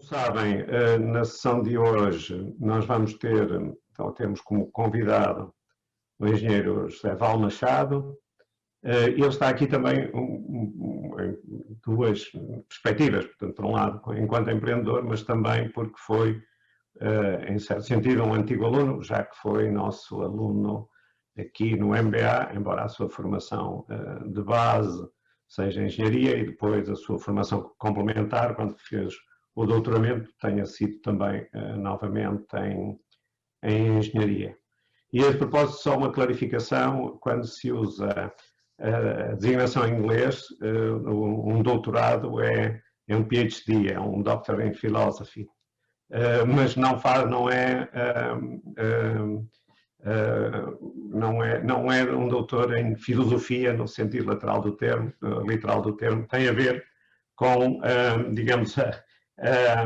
Sabem, na sessão de hoje nós vamos ter, então temos como convidado o engenheiro José Val Machado. Ele está aqui também em duas perspectivas, portanto, por um lado, enquanto empreendedor, mas também porque foi, em certo sentido, um antigo aluno, já que foi nosso aluno aqui no MBA, embora a sua formação de base seja engenharia e depois a sua formação complementar, quando fez o doutoramento, tenha sido também novamente em engenharia. E a propósito, só uma clarificação, quando se usa a designação em inglês, um doutorado é um PhD, é um Doctor in Philosophy, mas não é um doutor em filosofia no sentido literal do termo, tem a ver com, digamos, a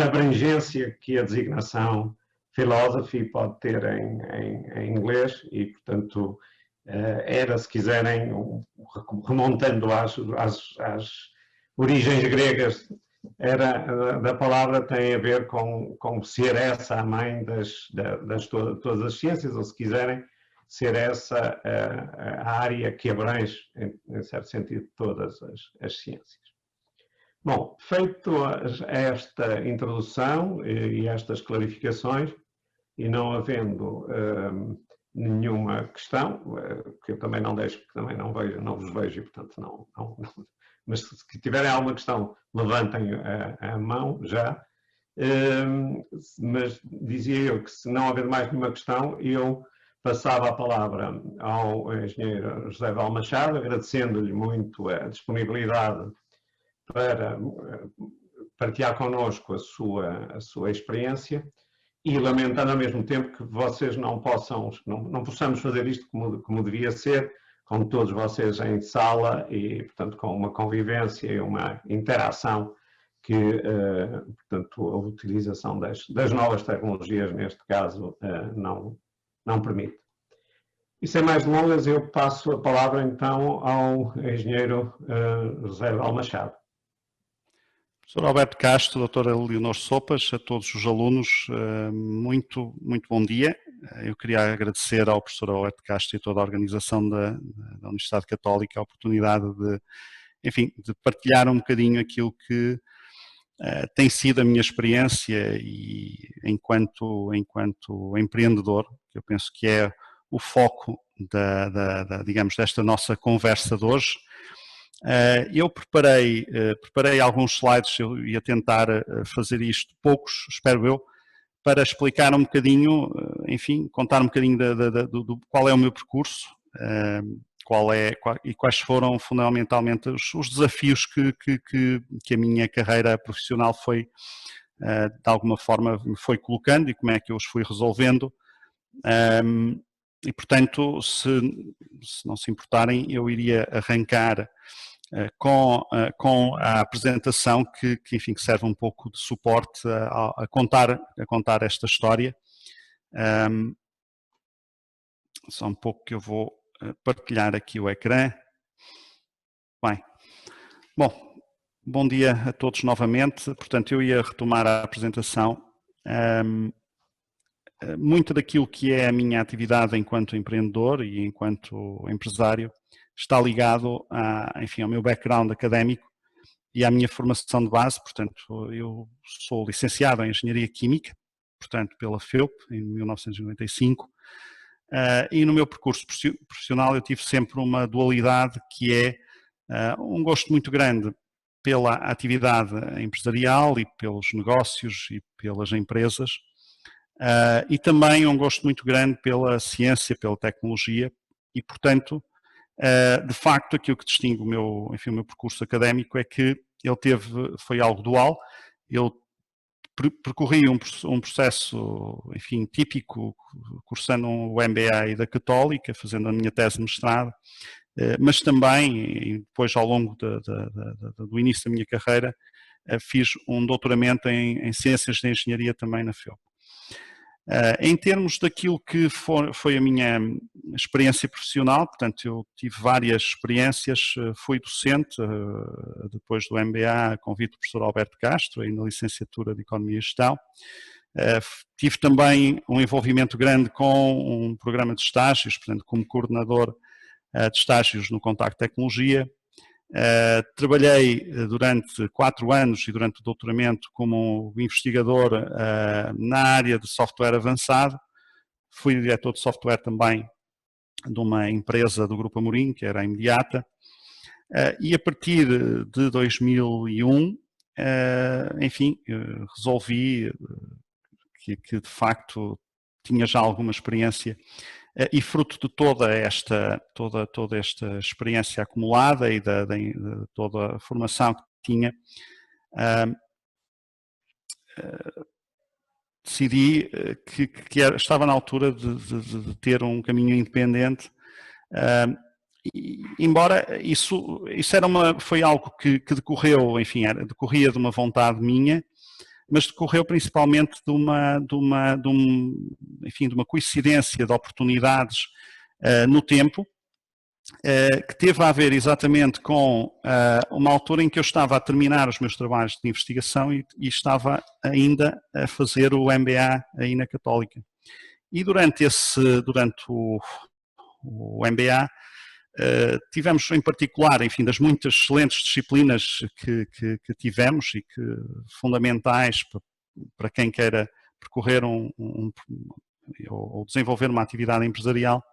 abrangência que a designação philosophy pode ter em inglês e, portanto, era, se quiserem, remontando às origens gregas, da palavra tem a ver com ser essa a mãe todas as ciências, ou se quiserem, ser essa a área que abrange, em certo sentido, todas as ciências. Bom, feito esta introdução e estas clarificações, e não havendo nenhuma questão, que eu também não deixo, porque também não vos vejo e, portanto, não. Mas se tiverem alguma questão, levantem a mão já. Mas dizia eu que, se não haver mais nenhuma questão, eu passava a palavra ao engenheiro José Val Machado, agradecendo-lhe muito a disponibilidade para partilhar connosco a sua experiência e lamentando ao mesmo tempo que vocês não possamos fazer isto como devia ser, com todos vocês em sala e, portanto, com uma convivência e uma interação que, portanto, a utilização das novas tecnologias, neste caso, não permite. E sem mais delongas, eu passo a palavra então ao engenheiro José Val Machado. Professor Alberto Castro, doutora Leonor Sopas, a todos os alunos, muito bom dia. Eu queria agradecer ao professor Alberto Castro e toda a organização da Universidade Católica a oportunidade de partilhar um bocadinho aquilo que tem sido a minha experiência e enquanto empreendedor, que eu penso que é o foco digamos, desta nossa conversa de hoje. Eu preparei alguns slides, eu ia tentar fazer isto, poucos, espero eu, para explicar um bocadinho, enfim, contar um bocadinho do qual é o meu percurso, e quais foram fundamentalmente os desafios que a minha carreira profissional foi, de alguma forma, me foi colocando e como é que eu os fui resolvendo. E, portanto, se não se importarem, eu iria arrancar com a apresentação que serve um pouco de suporte a contar esta história. Só um pouco que eu vou partilhar aqui o ecrã. Bem, bom dia a todos novamente. Portanto, eu ia retomar a apresentação. Muito daquilo que é a minha atividade enquanto empreendedor e enquanto empresário está ligado ao meu background académico e à minha formação de base. Portanto, eu sou licenciado em Engenharia Química, portanto, pela FEUP, em 1995, e no meu percurso profissional eu tive sempre uma dualidade que é um gosto muito grande pela atividade empresarial e pelos negócios e pelas empresas, e também um gosto muito grande pela ciência, pela tecnologia e, portanto, de facto, aquilo que distingue o meu percurso académico é que ele foi algo dual. Eu percorri um processo, enfim, típico, cursando o MBA da Católica, fazendo a minha tese de mestrado, mas também, depois ao longo do início da minha carreira, fiz um doutoramento em Ciências da Engenharia também na FEUP. Em termos daquilo que foi a minha experiência profissional, portanto, eu tive várias experiências, fui docente, depois do MBA, a convite do professor Alberto Castro, aí na licenciatura de Economia e Gestão. Tive também um envolvimento grande com um programa de estágios, portanto, como coordenador de estágios no Contacto Tecnologia. Trabalhei durante 4 anos e durante o doutoramento como investigador na área de software avançado. Fui diretor de software também de uma empresa do Grupo Amorim, que era a Imediata. E a partir de 2001, enfim, resolvi que de facto tinha já alguma experiência e fruto de toda esta experiência acumulada e de toda a formação que tinha, decidi que estava na altura de ter um caminho independente, embora isso foi algo que decorreu, enfim, decorria de uma vontade minha, mas decorreu principalmente de uma coincidência de oportunidades no tempo, que teve a ver exatamente com uma altura em que eu estava a terminar os meus trabalhos de investigação e estava ainda a fazer o MBA aí na Católica. E durante o MBA, tivemos em particular, enfim, das muitas excelentes disciplinas que tivemos e que fundamentais para quem queira percorrer ou desenvolver uma atividade empresarial,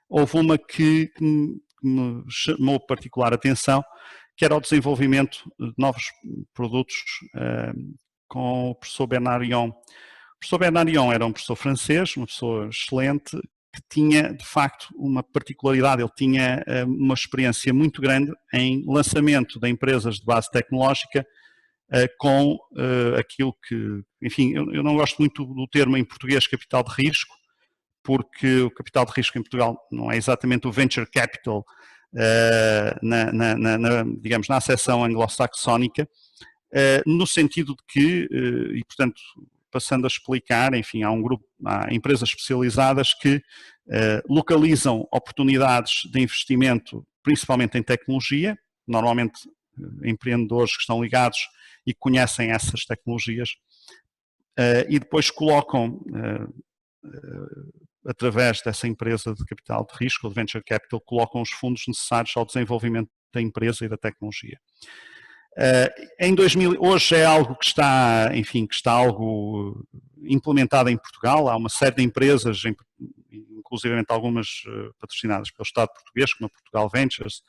houve uma que me chamou particular atenção, que era o desenvolvimento de novos produtos com o professor Bernard Yon. O professor Bernard Yon era um professor francês, uma pessoa excelente, que tinha, de facto, uma particularidade. Ele tinha uma experiência muito grande em lançamento de empresas de base tecnológica com aquilo que, enfim, eu não gosto muito do termo em português capital de risco, porque o capital de risco em Portugal não é exatamente o venture capital, digamos, na acessão anglo-saxónica, no sentido de que, e portanto, passando a explicar, enfim, há empresas especializadas que localizam oportunidades de investimento, principalmente em tecnologia, normalmente empreendedores que estão ligados e conhecem essas tecnologias, e depois colocam, através dessa empresa de capital de risco, ou de venture capital, colocam os fundos necessários ao desenvolvimento da empresa e da tecnologia. Hoje é algo que está, enfim, algo implementado em Portugal. Há uma série de empresas, inclusive algumas patrocinadas pelo Estado português, como a Portugal Ventures,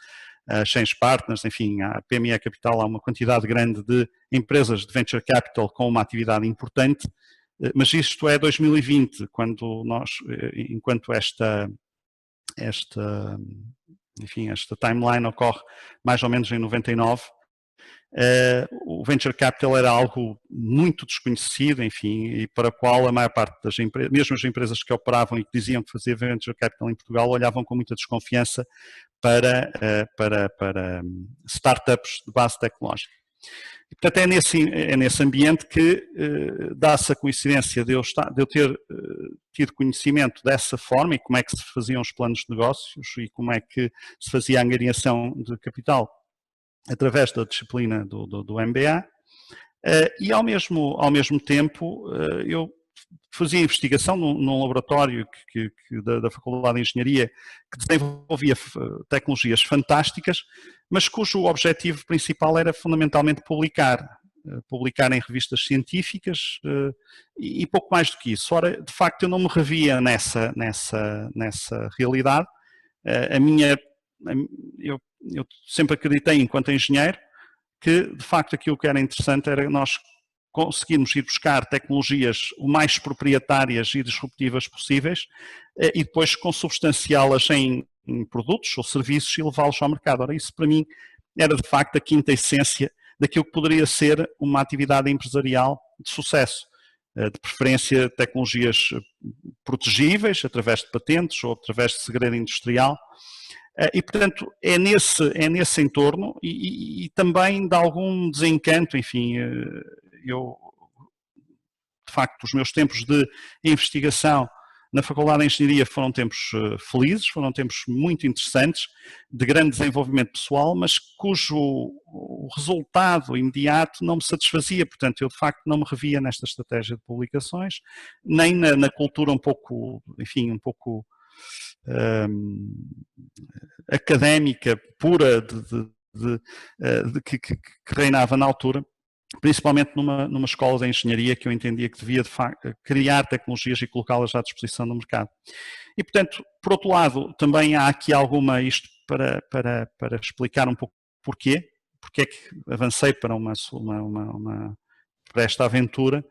a Change Partners, enfim, a PME Capital. Há uma quantidade grande de empresas de venture capital com uma atividade importante, mas isto é 2020, quando enquanto esta timeline ocorre mais ou menos em 99, o venture capital era algo muito desconhecido, enfim, e para o qual a maior parte das empresas, mesmo as empresas que operavam e que diziam que faziam venture capital em Portugal, olhavam com muita desconfiança para startups de base tecnológica. E, portanto, é nesse ambiente que dá-se a coincidência de eu ter tido conhecimento dessa forma e como é que se faziam os planos de negócios e como é que se fazia a angariação de capital através da disciplina do MBA, e ao mesmo tempo eu fazia investigação num laboratório da Faculdade de Engenharia que desenvolvia tecnologias fantásticas, mas cujo objetivo principal era fundamentalmente publicar em revistas científicas e pouco mais do que isso. Ora, de facto, eu não me revia nessa realidade. Eu sempre acreditei, enquanto engenheiro, que de facto aquilo que era interessante era nós conseguirmos ir buscar tecnologias o mais proprietárias e disruptivas possíveis e depois consubstanciá-las em produtos ou serviços e levá-los ao mercado. Ora, isso para mim era de facto a quinta essência daquilo que poderia ser uma atividade empresarial de sucesso. De preferência tecnologias protegíveis através de patentes ou através de segredo industrial. E, portanto, é nesse entorno e também de algum desencanto, enfim, eu, de de facto, os meus tempos de investigação na Faculdade de Engenharia foram tempos felizes, foram tempos muito interessantes, de grande desenvolvimento pessoal, mas cujo o resultado imediato não me satisfazia. Portanto, eu de facto não me revia nesta estratégia de publicações, nem na cultura um pouco, enfim, um pouco académica, pura, que reinava na altura, principalmente numa escola de engenharia que eu entendia que devia de facto criar tecnologias e colocá-las à disposição do mercado. E, portanto, por outro lado, também há aqui isto para explicar um pouco porque é que avancei para para esta aventura.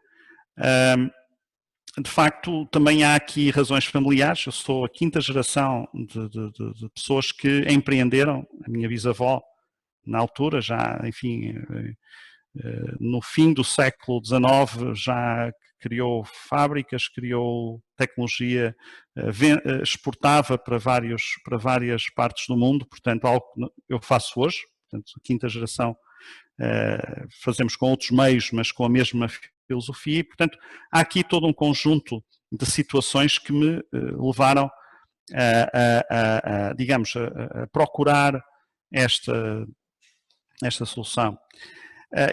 De facto, também há aqui razões familiares. Eu sou a quinta geração de pessoas que empreenderam. A minha bisavó, na altura, já, enfim, no fim do século XIX, já criou fábricas, criou tecnologia, exportava para várias partes do mundo, portanto, algo que eu faço hoje. Portanto, a quinta geração fazemos com outros meios, mas com a mesma filosofia, e, portanto, há aqui todo um conjunto de situações que me levaram digamos, a procurar esta solução.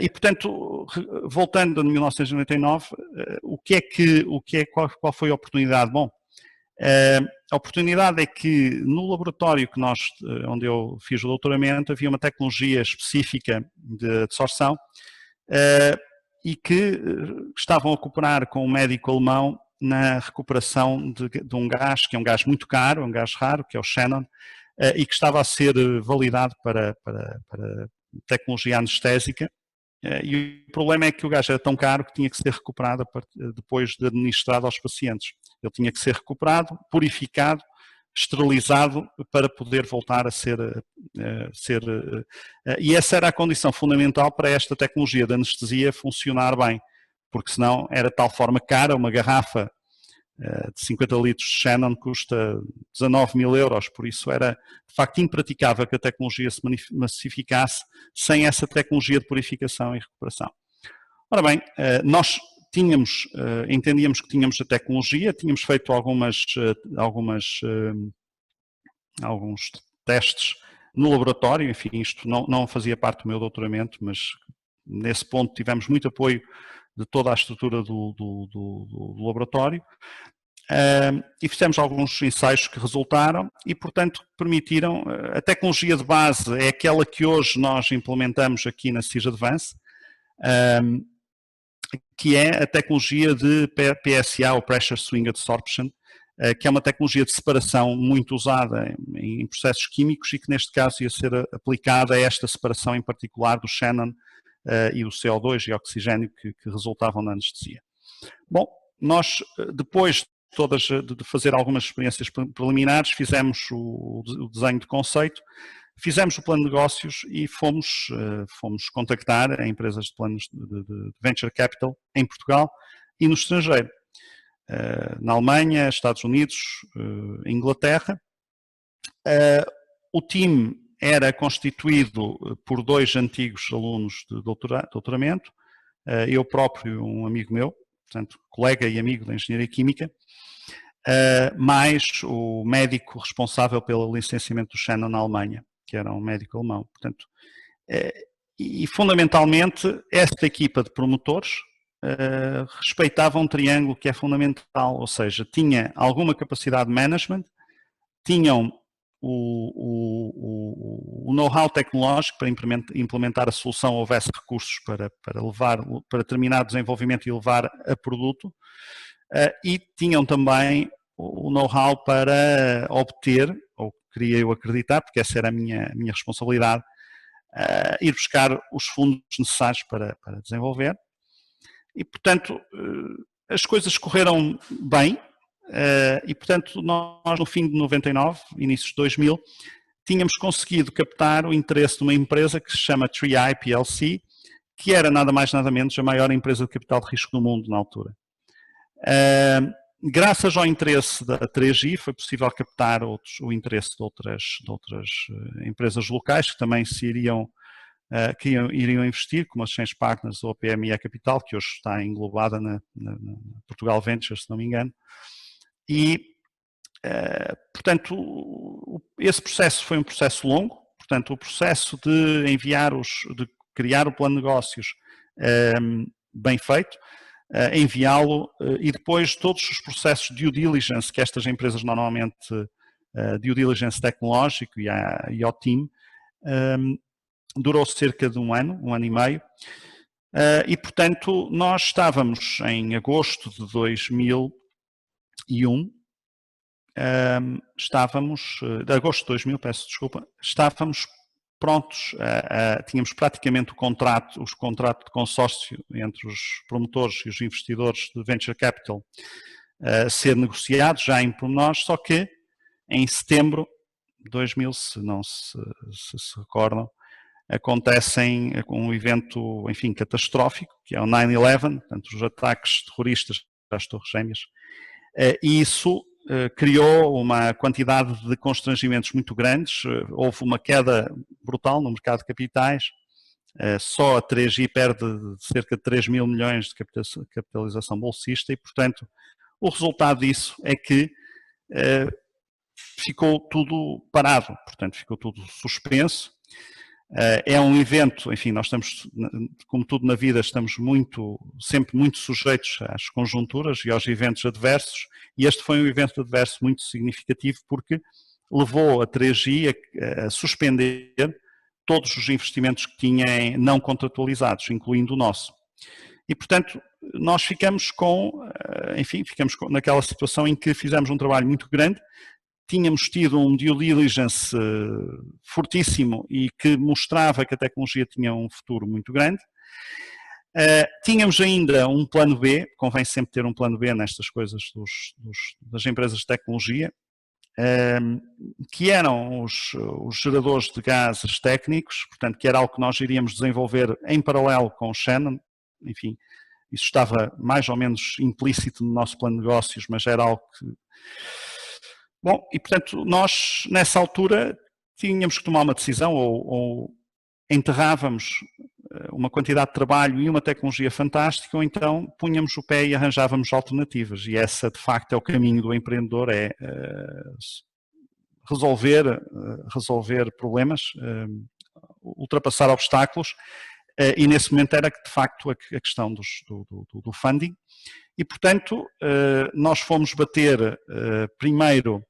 E, portanto, voltando a 1999, qual foi a oportunidade? Bom, a oportunidade é que no laboratório onde eu fiz o doutoramento havia uma tecnologia específica de absorção e que estavam a cooperar com um médico alemão na recuperação de um gás, que é um gás muito caro, um gás raro, que é o xenon, e que estava a ser validado para tecnologia anestésica. E o problema é que o gás era tão caro que tinha que ser recuperado depois de administrado aos pacientes. Ele tinha que ser recuperado, purificado, esterilizado para poder voltar a ser... E essa era a condição fundamental para esta tecnologia de anestesia funcionar bem, porque senão era de tal forma cara, uma garrafa de 50 litros de xenon custa 19.000 euros, por isso era de facto impraticável que a tecnologia se massificasse sem essa tecnologia de purificação e recuperação. Ora bem, nós entendíamos que tínhamos a tecnologia, tínhamos feito alguns testes no laboratório, enfim, isto não fazia parte do meu doutoramento, mas nesse ponto tivemos muito apoio de toda a estrutura do laboratório, e fizemos alguns ensaios que resultaram e, portanto, permitiram, a tecnologia de base é aquela que hoje nós implementamos aqui na CIGA Advance, que é a tecnologia de PSA, ou Pressure Swing Adsorption, que é uma tecnologia de separação muito usada em processos químicos e que neste caso ia ser aplicada a esta separação em particular do xenon e o CO2 e oxigênio que resultavam na anestesia. Bom, nós depois de fazer algumas experiências preliminares, fizemos o desenho de conceito, fizemos o plano de negócios e fomos contactar a empresas de planos de venture capital em Portugal e no estrangeiro, na Alemanha, Estados Unidos, Inglaterra. O time era constituído por 2 antigos alunos de doutoramento, eu próprio, um amigo meu, portanto, colega e amigo da Engenharia Química, mais o médico responsável pelo licenciamento do xenon na Alemanha, que era um médico alemão. Portanto, e fundamentalmente esta equipa de promotores respeitava um triângulo que é fundamental, ou seja, tinha alguma capacidade de management, tinham o know-how tecnológico para implementar a solução, houvesse recursos para terminar o desenvolvimento e levar a produto, e tinham também o know-how para obter, ou queria eu acreditar, porque essa era a minha responsabilidade, ir buscar os fundos necessários para desenvolver. E, portanto, as coisas correram bem, e, portanto, nós no fim de 99, inícios de 2000, tínhamos conseguido captar o interesse de uma empresa que se chama 3i PLC, que era nada mais nada menos a maior empresa de capital de risco do mundo na altura. Graças ao interesse da 3i foi possível captar o interesse de outras empresas locais que também se iriam que iriam investir, como as Change Partners ou a PME Capital, que hoje está englobada na Portugal Ventures, se não me engano. E, portanto, esse processo foi um processo longo. Portanto, o processo de de criar o plano de negócios bem feito, enviá-lo e depois todos os processos de due diligence que estas empresas normalmente, due diligence tecnológico e ao team, durou cerca de um ano e meio. E, portanto, nós estávamos em agosto de 2001, de agosto de 2000, peço desculpa, estávamos prontos, tínhamos praticamente o contrato de consórcio entre os promotores e os investidores de Venture Capital a ser negociado já em pormenores, só que em setembro de 2000, se não se recordam, acontecem um evento, enfim, catastrófico, que é o 9/11, portanto, os ataques terroristas às Torres Gêmeas, e isso criou uma quantidade de constrangimentos muito grandes, houve uma queda brutal no mercado de capitais, só a 3i perde cerca de 3 mil milhões de capitalização bolsista e, portanto, o resultado disso é que ficou tudo parado, portanto, ficou tudo suspenso. É um evento, enfim, nós estamos, como tudo na vida, estamos sempre muito sujeitos às conjunturas e aos eventos adversos, e este foi um evento adverso muito significativo porque levou a 3i a suspender todos os investimentos que tinha não contratualizados, incluindo o nosso. E, portanto, nós ficamos naquela situação em que fizemos um trabalho muito grande. Tínhamos tido um due diligence fortíssimo e que mostrava que a tecnologia tinha um futuro muito grande. Tínhamos ainda um plano B, convém sempre ter um plano B nestas coisas das empresas de tecnologia, que eram os geradores de gases técnicos, portanto, que era algo que nós iríamos desenvolver em paralelo com o Shannon. Enfim, isso estava mais ou menos implícito no nosso plano de negócios, mas era algo que... Bom, e portanto, nós nessa altura tínhamos que tomar uma decisão, ou enterrávamos uma quantidade de trabalho e uma tecnologia fantástica, ou então punhamos o pé e arranjávamos alternativas. E essa, de facto, é o caminho do empreendedor, é resolver problemas, ultrapassar obstáculos, e nesse momento era, de facto, a questão do funding. E, portanto, nós fomos bater primeiro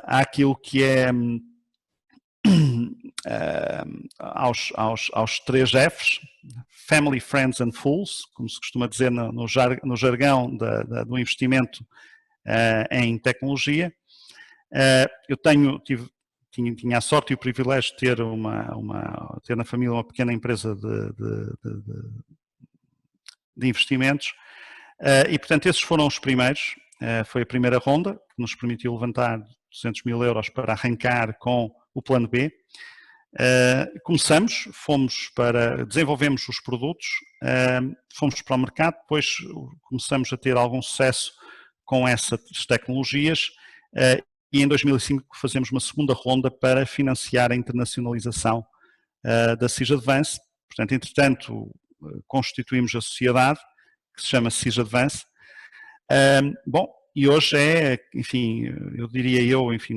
àquilo que é aos 3 Fs, Family, Friends and Fools, como se costuma dizer no jargão do investimento em tecnologia. Eu tinha a sorte e o privilégio de ter ter na família uma pequena empresa de investimentos, e, portanto, esses foram os primeiros. Foi a primeira ronda que nos permitiu levantar 200 mil euros para arrancar com o plano B. Desenvolvemos os produtos, fomos para o mercado, depois começamos a ter algum sucesso com essas tecnologias, e em 2005 fazemos uma segunda ronda para financiar a internacionalização da Seed Advance. Portanto, entretanto, constituímos a sociedade, que se chama Seed Advance. Bom, e hoje enfim, eu diria enfim,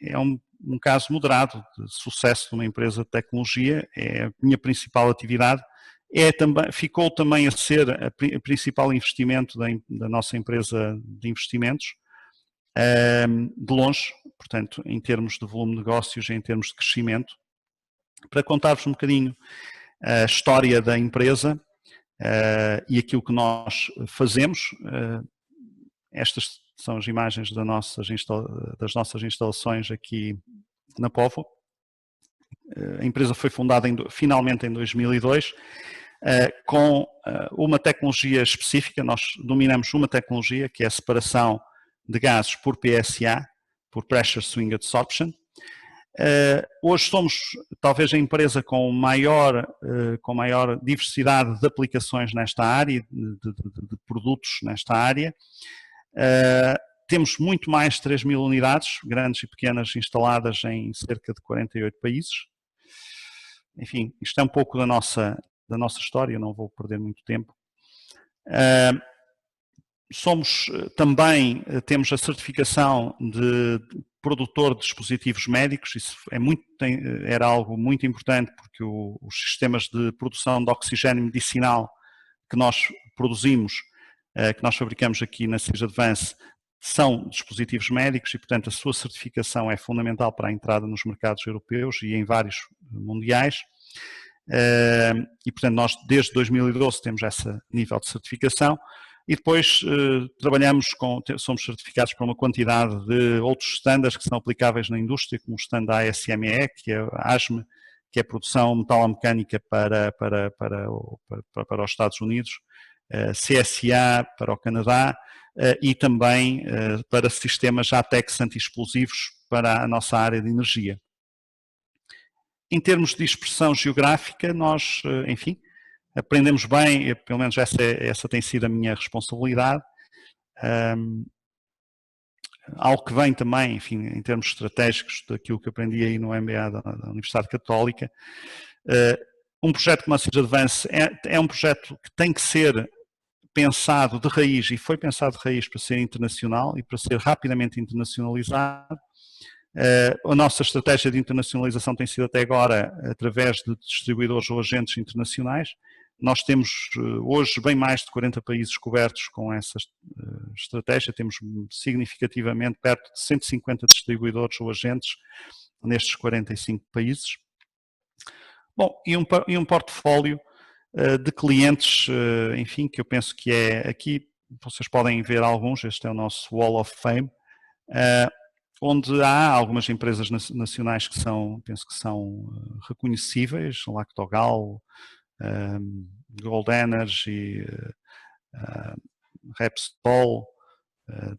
é um caso moderado de sucesso de uma empresa de tecnologia, é a minha principal atividade, ficou também a ser a principal investimento da nossa empresa de investimentos, de longe, portanto, em termos de volume de negócios, em termos de crescimento. Para contar-vos um bocadinho a história da empresa e aquilo que nós fazemos, estas são as imagens das nossas instalações aqui na Póvoa. A empresa foi fundada finalmente em 2002, com uma tecnologia específica. Nós dominamos uma tecnologia que é a separação de gases por PSA, por Pressure Swing Adsorption. Hoje somos talvez a empresa com maior diversidade de aplicações nesta área, de produtos nesta área. Temos muito mais de 3 mil unidades, grandes e pequenas, instaladas em cerca de 48 países. enfim, isto é um pouco da nossa história, não vou perder muito tempo. Somos também, temos a certificação de produtor de dispositivos médicos, isso era algo muito importante, porque os sistemas de produção de oxigênio medicinal que nós produzimos, que nós fabricamos aqui na Sage Advance, são dispositivos médicos e, portanto, a sua certificação é fundamental para a entrada nos mercados europeus e em vários mundiais. E, portanto, nós desde 2012 temos esse nível de certificação e depois somos certificados para uma quantidade de outros estándares que são aplicáveis na indústria, como o standard ASME, que é a ASME, que é a produção metalomecânica para os Estados Unidos, CSA para o Canadá e também para sistemas ATEX anti-explosivos para a nossa área de energia. Em termos de dispersão geográfica, nós, enfim, aprendemos bem, pelo menos essa tem sido a minha responsabilidade. Algo que vem também, enfim, em termos estratégicos daquilo que aprendi aí no MBA da Universidade Católica. Um projeto como a Sage Advance é um projeto que tem que ser pensado de raiz, e foi pensado de raiz para ser internacional e para ser rapidamente internacionalizado. A nossa estratégia de internacionalização tem sido até agora através de distribuidores ou agentes internacionais. Nós temos hoje bem mais de 40 países cobertos com essa estratégia, temos significativamente perto de 150 distribuidores ou agentes nestes 45 países. Bom, e um portfólio de clientes, enfim, que eu penso que é aqui, vocês podem ver alguns, este é o nosso Wall of Fame, onde há algumas empresas nacionais que penso que são reconhecíveis, Lactogal, Gold Energy, Repsol,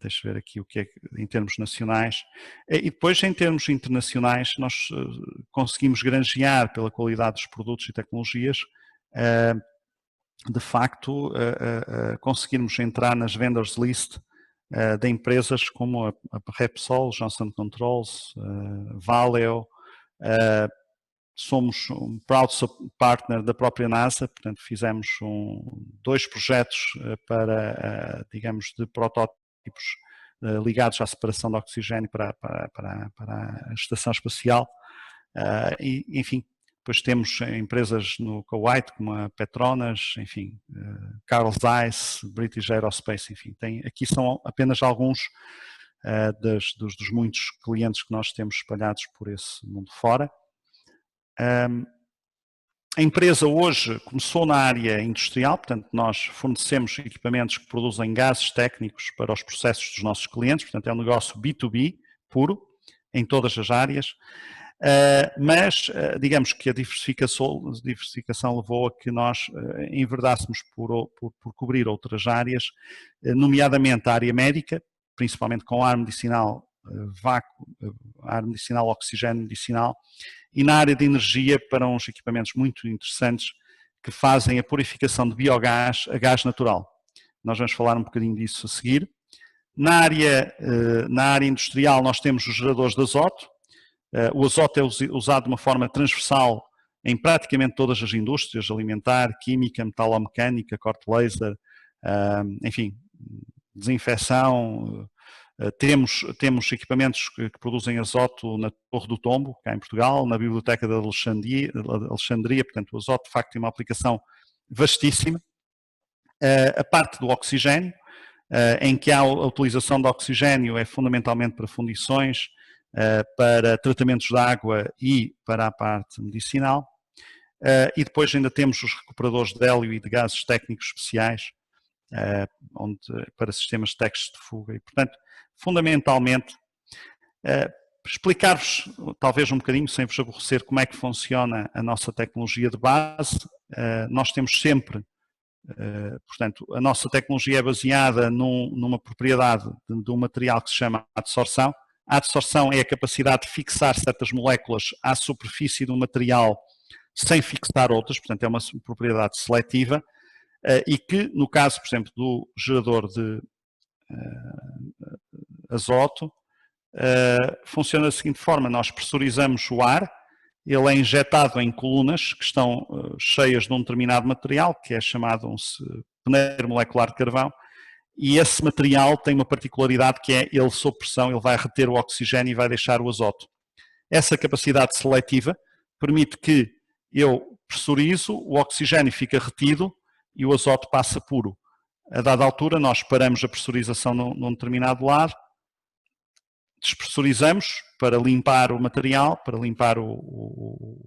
deixa eu ver aqui o que é em termos nacionais. E depois, em termos internacionais, nós conseguimos granjear pela qualidade dos produtos e tecnologias, de facto, conseguirmos entrar nas vendors list de empresas como a Repsol, Johnson Controls, Valeo. Somos um proud partner da própria NASA, portanto fizemos 2 projetos para, digamos, de protótipos ligados à separação de oxigênio para a Estação Espacial. E, enfim, depois temos empresas no Kuwait, como a Petronas, enfim, Carl Zeiss, British Aerospace, enfim. Aqui são apenas alguns dos muitos clientes que nós temos espalhados por esse mundo fora. A empresa hoje começou na área industrial, portanto nós fornecemos equipamentos que produzem gases técnicos para os processos dos nossos clientes, portanto é um negócio B2B puro, em todas as áreas, mas digamos que a diversificação levou a que nós enverdássemos por cobrir outras áreas, nomeadamente a área médica, principalmente com ar medicinal, vácuo, ar medicinal, oxigênio medicinal, e na área de energia para uns equipamentos muito interessantes que fazem a purificação de biogás a gás natural. Nós vamos falar um bocadinho disso a seguir. Na área industrial nós temos os geradores de azoto. O azoto é usado de uma forma transversal em praticamente todas as indústrias, alimentar, química, metalomecânica, corte laser, enfim, desinfecção. Temos equipamentos que produzem azoto na Torre do Tombo, cá em Portugal, na Biblioteca de Alexandria, portanto o azoto de facto tem uma aplicação vastíssima. A parte do oxigênio, em que a utilização de oxigênio é fundamentalmente para fundições, para tratamentos de água e para a parte medicinal. E depois ainda temos os recuperadores de hélio e de gases técnicos especiais, para sistemas de testes de fuga. E, portanto, fundamentalmente, explicar-vos, talvez um bocadinho, sem vos aborrecer, como é que funciona a nossa tecnologia de base. Nós temos sempre, portanto, a nossa tecnologia é baseada numa propriedade de um material que se chama adsorção. A adsorção é a capacidade de fixar certas moléculas à superfície do material sem fixar outras, portanto é uma propriedade seletiva, e que, no caso, por exemplo, do gerador de azoto, funciona da seguinte forma: nós pressurizamos o ar ele é injetado em colunas que estão cheias de um determinado material, que é chamado um peneiro molecular de carvão, e esse material tem uma particularidade que é, ele sob pressão, ele vai reter o oxigênio e vai deixar o azoto. Essa capacidade seletiva permite que eu pressurizo, o oxigênio fica retido e o azoto passa puro. A dada altura nós paramos a pressurização num determinado lado, despressurizamos para limpar o material, para limpar o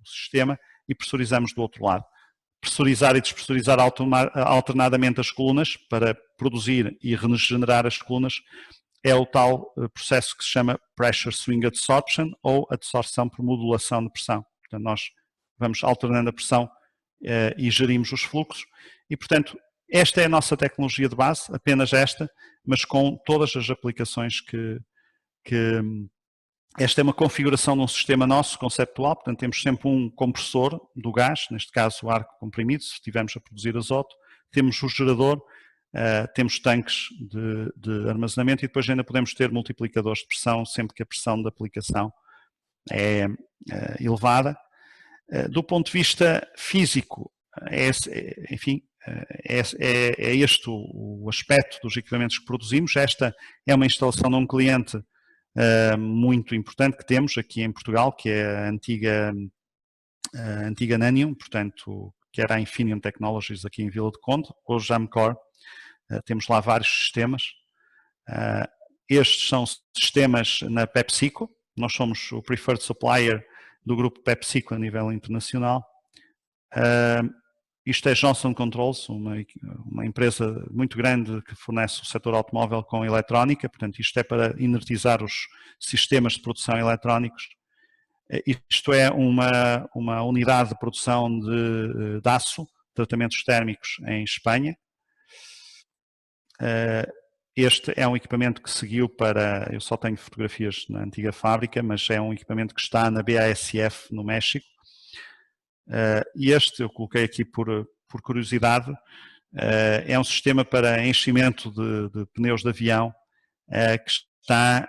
sistema e pressurizamos do outro lado. Pressurizar e despressurizar alternadamente as colunas para produzir e regenerar as colunas é o tal processo que se chama Pressure Swing Adsorption ou adsorção por modulação de pressão. Portanto, nós vamos alternando a pressão e gerimos os fluxos e, portanto, esta é a nossa tecnologia de base, apenas esta, mas com todas as aplicações que esta é uma configuração de um sistema nosso, conceptual, portanto temos sempre um compressor do gás, neste caso o ar comprimido, se estivermos a produzir azoto, temos o gerador, temos tanques de armazenamento e depois ainda podemos ter multiplicadores de pressão, sempre que a pressão da aplicação é elevada. Do ponto de vista físico, enfim, é este o aspecto dos equipamentos que produzimos. Esta é uma instalação de um cliente muito importante que temos aqui em Portugal, que é a antiga Nanium, portanto, que era a Infineon Technologies aqui em Vila do Conde, hoje a Amcor. Temos lá vários sistemas. Estes são sistemas na PepsiCo, nós somos o preferred supplier do grupo PepsiCo a nível internacional. Isto é Johnson Controls, uma empresa muito grande que fornece o setor automóvel com eletrónica, portanto isto é para inertizar os sistemas de produção eletrónicos. Isto é uma unidade de produção de aço, tratamentos térmicos em Espanha. Este é um equipamento que seguiu para, eu só tenho fotografias na antiga fábrica, mas é um equipamento que está na BASF no México. E este eu coloquei aqui por curiosidade, é um sistema para enchimento de pneus de avião que está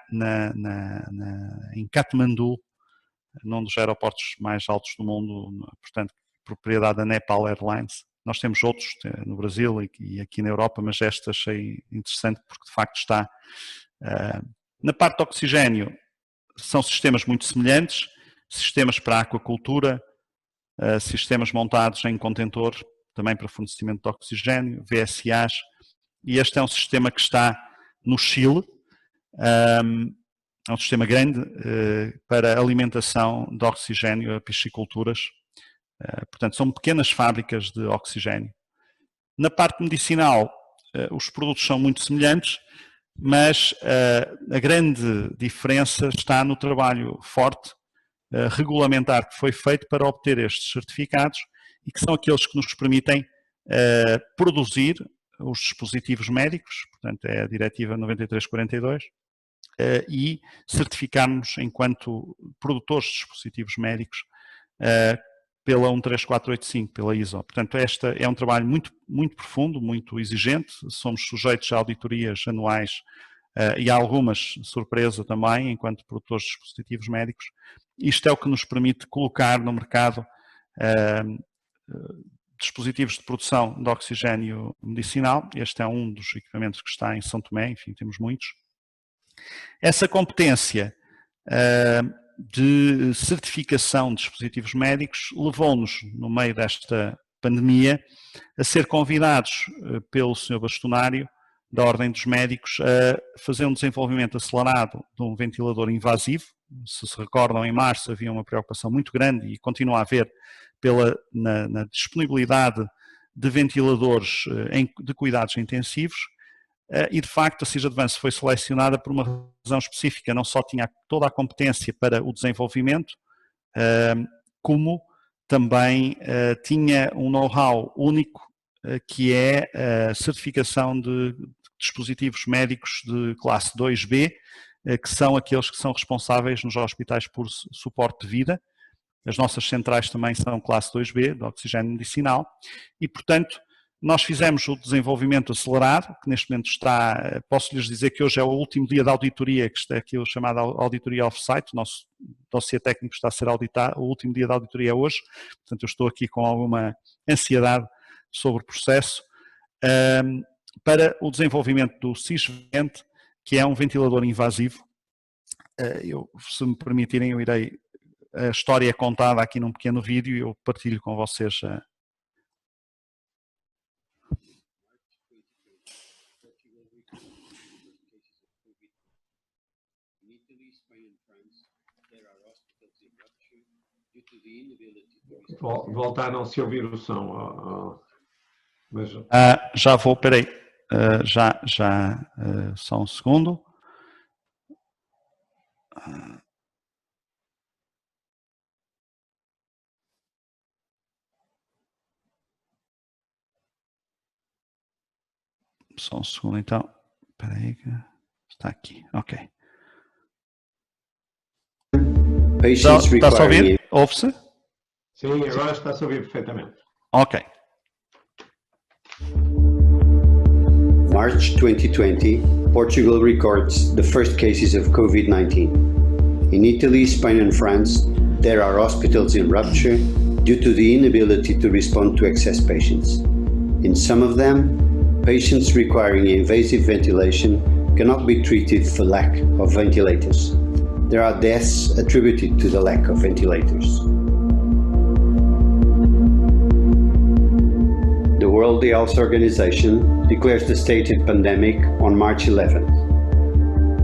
em Katmandu, num dos aeroportos mais altos do mundo, portanto, propriedade da Nepal Airlines. Nós temos outros no Brasil e aqui na Europa, mas esta achei interessante porque de facto está. Na parte de oxigênio, são sistemas muito semelhantes, sistemas para a aquacultura, sistemas montados em contentor, também para fornecimento de oxigênio, VSAs, e este é um sistema que está no Chile, é um sistema grande para alimentação de oxigênio a pisciculturas, portanto são pequenas fábricas de oxigênio. Na parte medicinal, os produtos são muito semelhantes, mas a grande diferença está no trabalho forte regulamentar que foi feito para obter estes certificados e que são aqueles que nos permitem produzir os dispositivos médicos, portanto é a Diretiva 9342, e certificarmos enquanto produtores de dispositivos médicos pela 13485, pela ISO. Portanto, este é um trabalho muito, muito profundo, muito exigente, somos sujeitos a auditorias anuais e há algumas surpresa também, enquanto produtores de dispositivos médicos. Isto é o que nos permite colocar no mercado dispositivos de produção de oxigênio medicinal. Este é um dos equipamentos que está em São Tomé, enfim, temos muitos. Essa competência de certificação de dispositivos médicos levou-nos, no meio desta pandemia, a ser convidados pelo Sr. Bastonário, da Ordem dos Médicos, a fazer um desenvolvimento acelerado de um ventilador invasivo. Se recordam, em março havia uma preocupação muito grande e continua a haver na disponibilidade de ventiladores de cuidados intensivos e de facto a CIS Advance foi selecionada por uma razão específica, não só tinha toda a competência para o desenvolvimento, como também tinha um know-how único que é a certificação de dispositivos médicos de classe 2B, que são aqueles que são responsáveis nos hospitais por suporte de vida. As nossas centrais também são classe 2B, de oxigênio medicinal, e portanto nós fizemos o desenvolvimento acelerado, que neste momento está, posso-lhes dizer que hoje é o último dia da auditoria, que está aqui o chamado auditoria off-site, o nosso dossiê técnico está a ser auditado, o último dia da auditoria é hoje, portanto eu estou aqui com alguma ansiedade sobre o processo, para o desenvolvimento do CIS-20, que é um ventilador invasivo. Se me permitirem, eu irei, a história é contada aqui num pequeno vídeo e eu partilho com vocês. Volta a não se ouvir o som. Mas... já vou, peraí, só um segundo. Só um segundo então, peraí, está aqui, ok. Está-se a ouvir? Ouve-se? Sim, agora está-se a ouvir perfeitamente. Ok. March 2020, Portugal records the first cases of COVID-19. In Italy, Spain and France, there are hospitals in rupture due to the inability to respond to excess patients. In some of them, patients requiring invasive ventilation cannot be treated for lack of ventilators. There are deaths attributed to the lack of ventilators. The World Health Organization declares the stated pandemic on March 11th.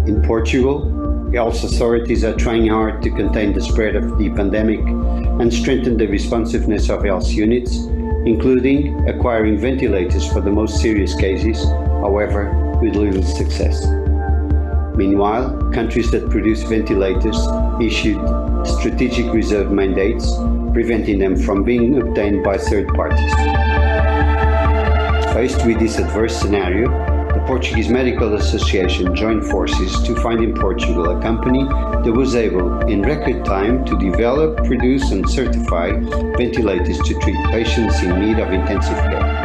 In Portugal, health authorities are trying hard to contain the spread of the pandemic and strengthen the responsiveness of health units, including acquiring ventilators for the most serious cases, however, with little success. Meanwhile, countries that produce ventilators issued strategic reserve mandates, preventing them from being obtained by third parties. Faced with this adverse scenario, the Portuguese Medical Association joined forces to find in Portugal a company that was able, in record time, to develop, produce and certify ventilators to treat patients in need of intensive care.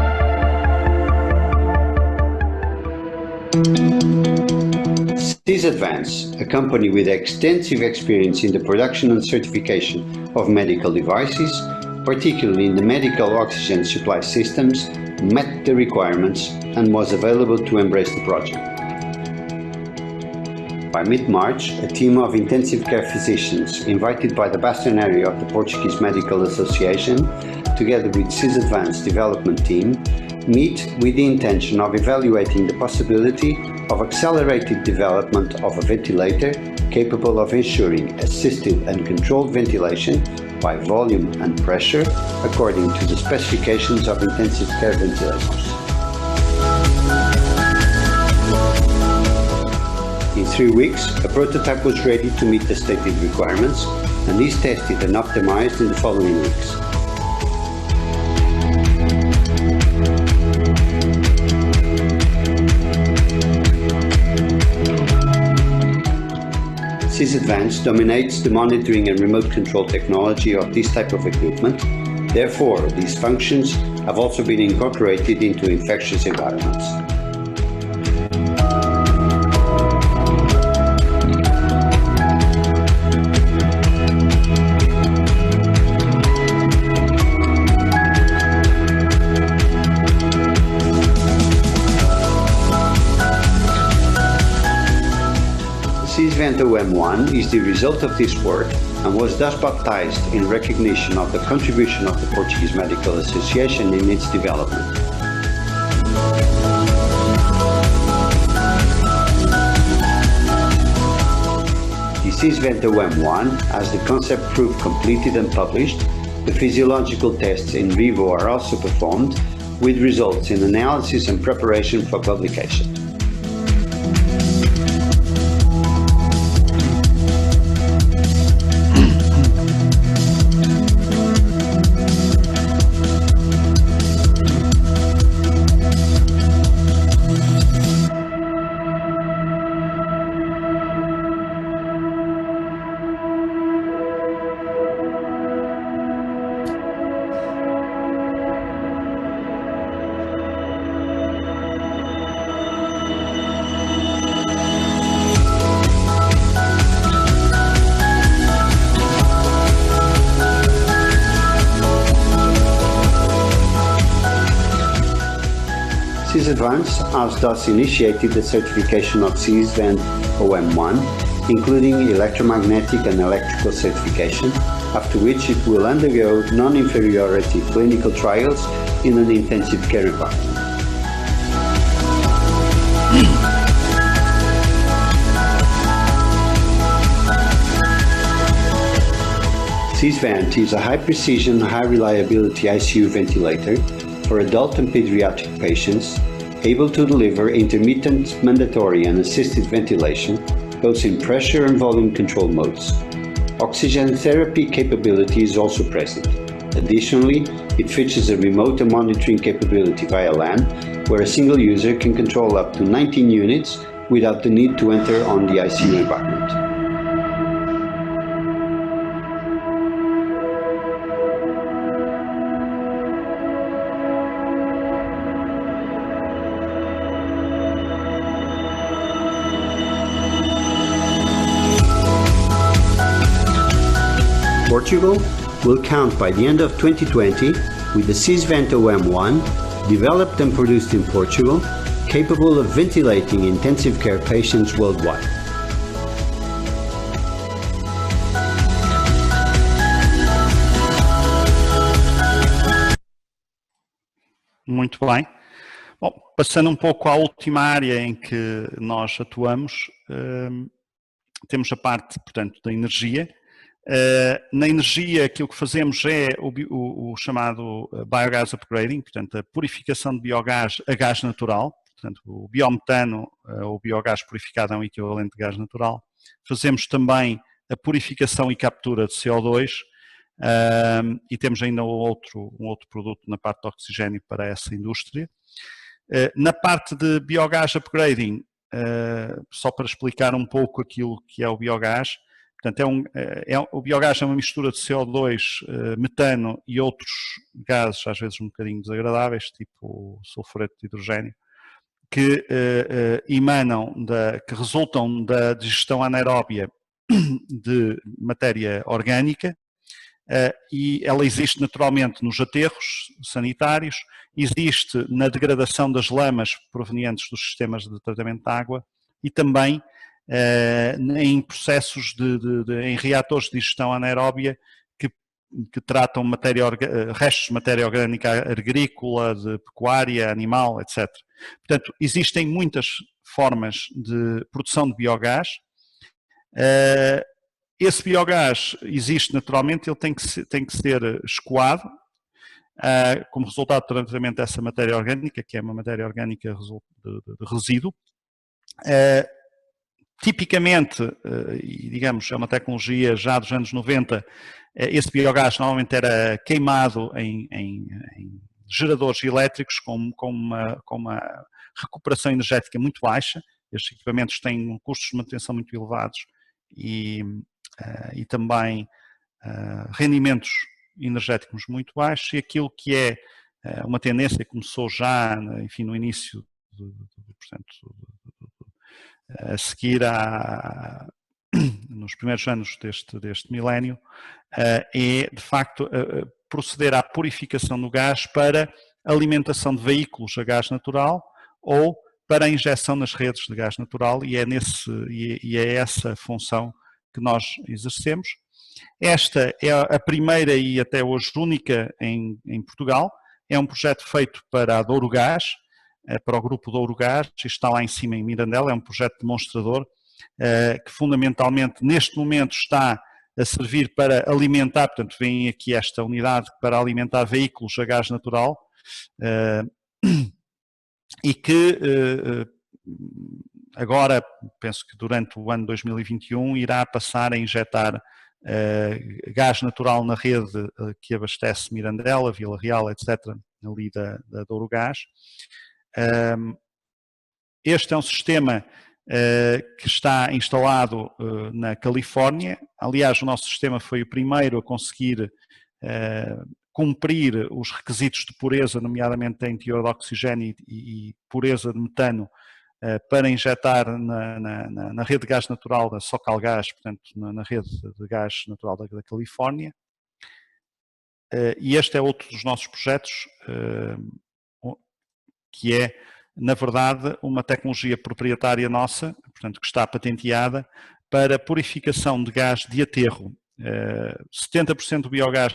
Sysavance, a company with extensive experience in the production and certification of medical devices, particularly in the medical oxygen supply systems, met the requirements and was available to embrace the project. By mid-March, a team of intensive care physicians invited by the Bastionary of the Portuguese Medical Association, together with Sysavance development team, meet with the intention of evaluating the possibility of accelerated development of a ventilator capable of ensuring assisted and controlled ventilation by volume and pressure according to the specifications of intensive care ventilators. In 3 weeks, a prototype was ready to meet the stated requirements and is tested and optimized in the following weeks. Sysavance dominates the monitoring and remote control technology of this type of equipment. Therefore, these functions have also been incorporated into infectious environments. Sysvento M1 is the result of this work and was thus baptized in recognition of the contribution of the Portuguese Medical Association in its development. The Sysvento M1 has the concept proof completed and published. The physiological tests in vivo are also performed, with results in analysis and preparation for publication. Sysvant has thus initiated the certification of Sysvant OM1, including electromagnetic and electrical certification, after which it will undergo non-inferiority clinical trials in an intensive care environment. Sysvant is a high-precision, high-reliability ICU ventilator for adult and pediatric patients, able to deliver intermittent, mandatory and assisted ventilation, both in pressure and volume control modes. Oxygen therapy capability is also present. Additionally, it features a remote and monitoring capability via LAN, where a single user can control up to 19 units without the need to enter on the ICU environment. Portugal will count by the end of 2020 with the Sysvant OM1, developed and produced in Portugal, capable of ventilating intensive care patients worldwide. Muito bem. Bom, passando um pouco à última área em que nós atuamos, temos a parte, portanto, da energia. Na energia, aquilo que fazemos é o chamado Biogas Upgrading, portanto, a purificação de biogás a gás natural. Portanto, o biometano, ou biogás purificado, é um equivalente de gás natural. Fazemos também a purificação e captura de CO2 e temos ainda um outro produto na parte de oxigênio para essa indústria. Na parte de Biogás Upgrading, só para explicar um pouco aquilo que é o biogás, portanto, o biogás é uma mistura de CO2, metano e outros gases, às vezes um bocadinho desagradáveis, tipo sulfureto de hidrogênio, que que resultam da digestão anaeróbia de matéria orgânica, e ela existe naturalmente nos aterros sanitários, existe na degradação das lamas provenientes dos sistemas de tratamento de água e também em processos em reatores de digestão anaeróbia que tratam restos de matéria orgânica agrícola, de pecuária, animal, etc. Portanto, existem muitas formas de produção de biogás. Esse biogás existe naturalmente, ele tem que ser escoado como resultado do tratamento dessa matéria orgânica, que é uma matéria orgânica de resíduo. Tipicamente, e digamos, é uma tecnologia já dos anos 90, esse biogás normalmente era queimado em geradores elétricos com uma recuperação energética muito baixa. Estes equipamentos têm custos de manutenção muito elevados e também rendimentos energéticos muito baixos, e aquilo que é uma tendência que começou já, enfim, no início, portanto, a seguir nos primeiros anos deste milénio, é de facto proceder à purificação do gás para alimentação de veículos a gás natural ou para a injeção nas redes de gás natural, e é essa função que nós exercemos. Esta é a primeira e até hoje única em Portugal. É um projeto feito para a Douro Gás, para o grupo Douro Gás, está lá em cima em Mirandela. É um projeto demonstrador que fundamentalmente neste momento está a servir para alimentar, portanto vem aqui esta unidade para alimentar veículos a gás natural, e que agora, penso que durante o ano 2021, irá passar a injetar gás natural na rede que abastece Mirandela, Vila Real, etc., ali da Douro Gás. Este é um sistema que está instalado na Califórnia. Aliás, o nosso sistema foi o primeiro a conseguir cumprir os requisitos de pureza, nomeadamente em teor de oxigênio e pureza de metano, para injetar na rede de gás natural da SoCalGás, portanto na rede de gás natural da Califórnia. E este é outro dos nossos projetos, que é na verdade, uma tecnologia proprietária nossa, portanto, que está patenteada, para purificação de gás de aterro. 70% do biogás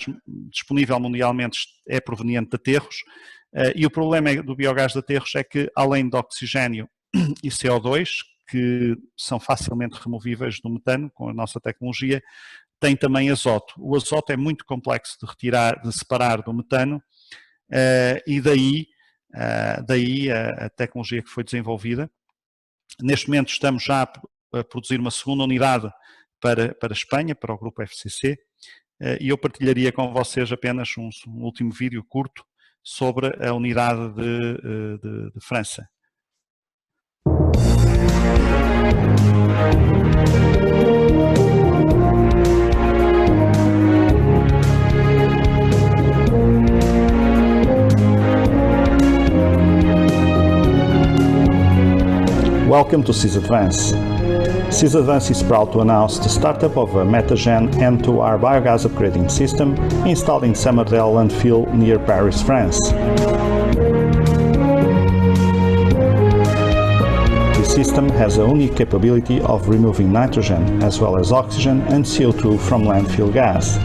disponível mundialmente é proveniente de aterros, e o problema do biogás de aterros é que, além de oxigênio e CO2, que são facilmente removíveis do metano com a nossa tecnologia, tem também azoto. O azoto é muito complexo de retirar, de separar do metano, e daí a tecnologia que foi desenvolvida. Neste momento estamos já a produzir uma segunda unidade para a Espanha, para o grupo FCC, e eu partilharia com vocês apenas um último vídeo curto sobre a unidade de França. Welcome to Sysadvance. Sysadvance is proud to announce the startup of a Metagen N2R biogas upgrading system installed in Samardel landfill near Paris, France. This system has a unique capability of removing nitrogen as well as oxygen and CO2 from landfill gas.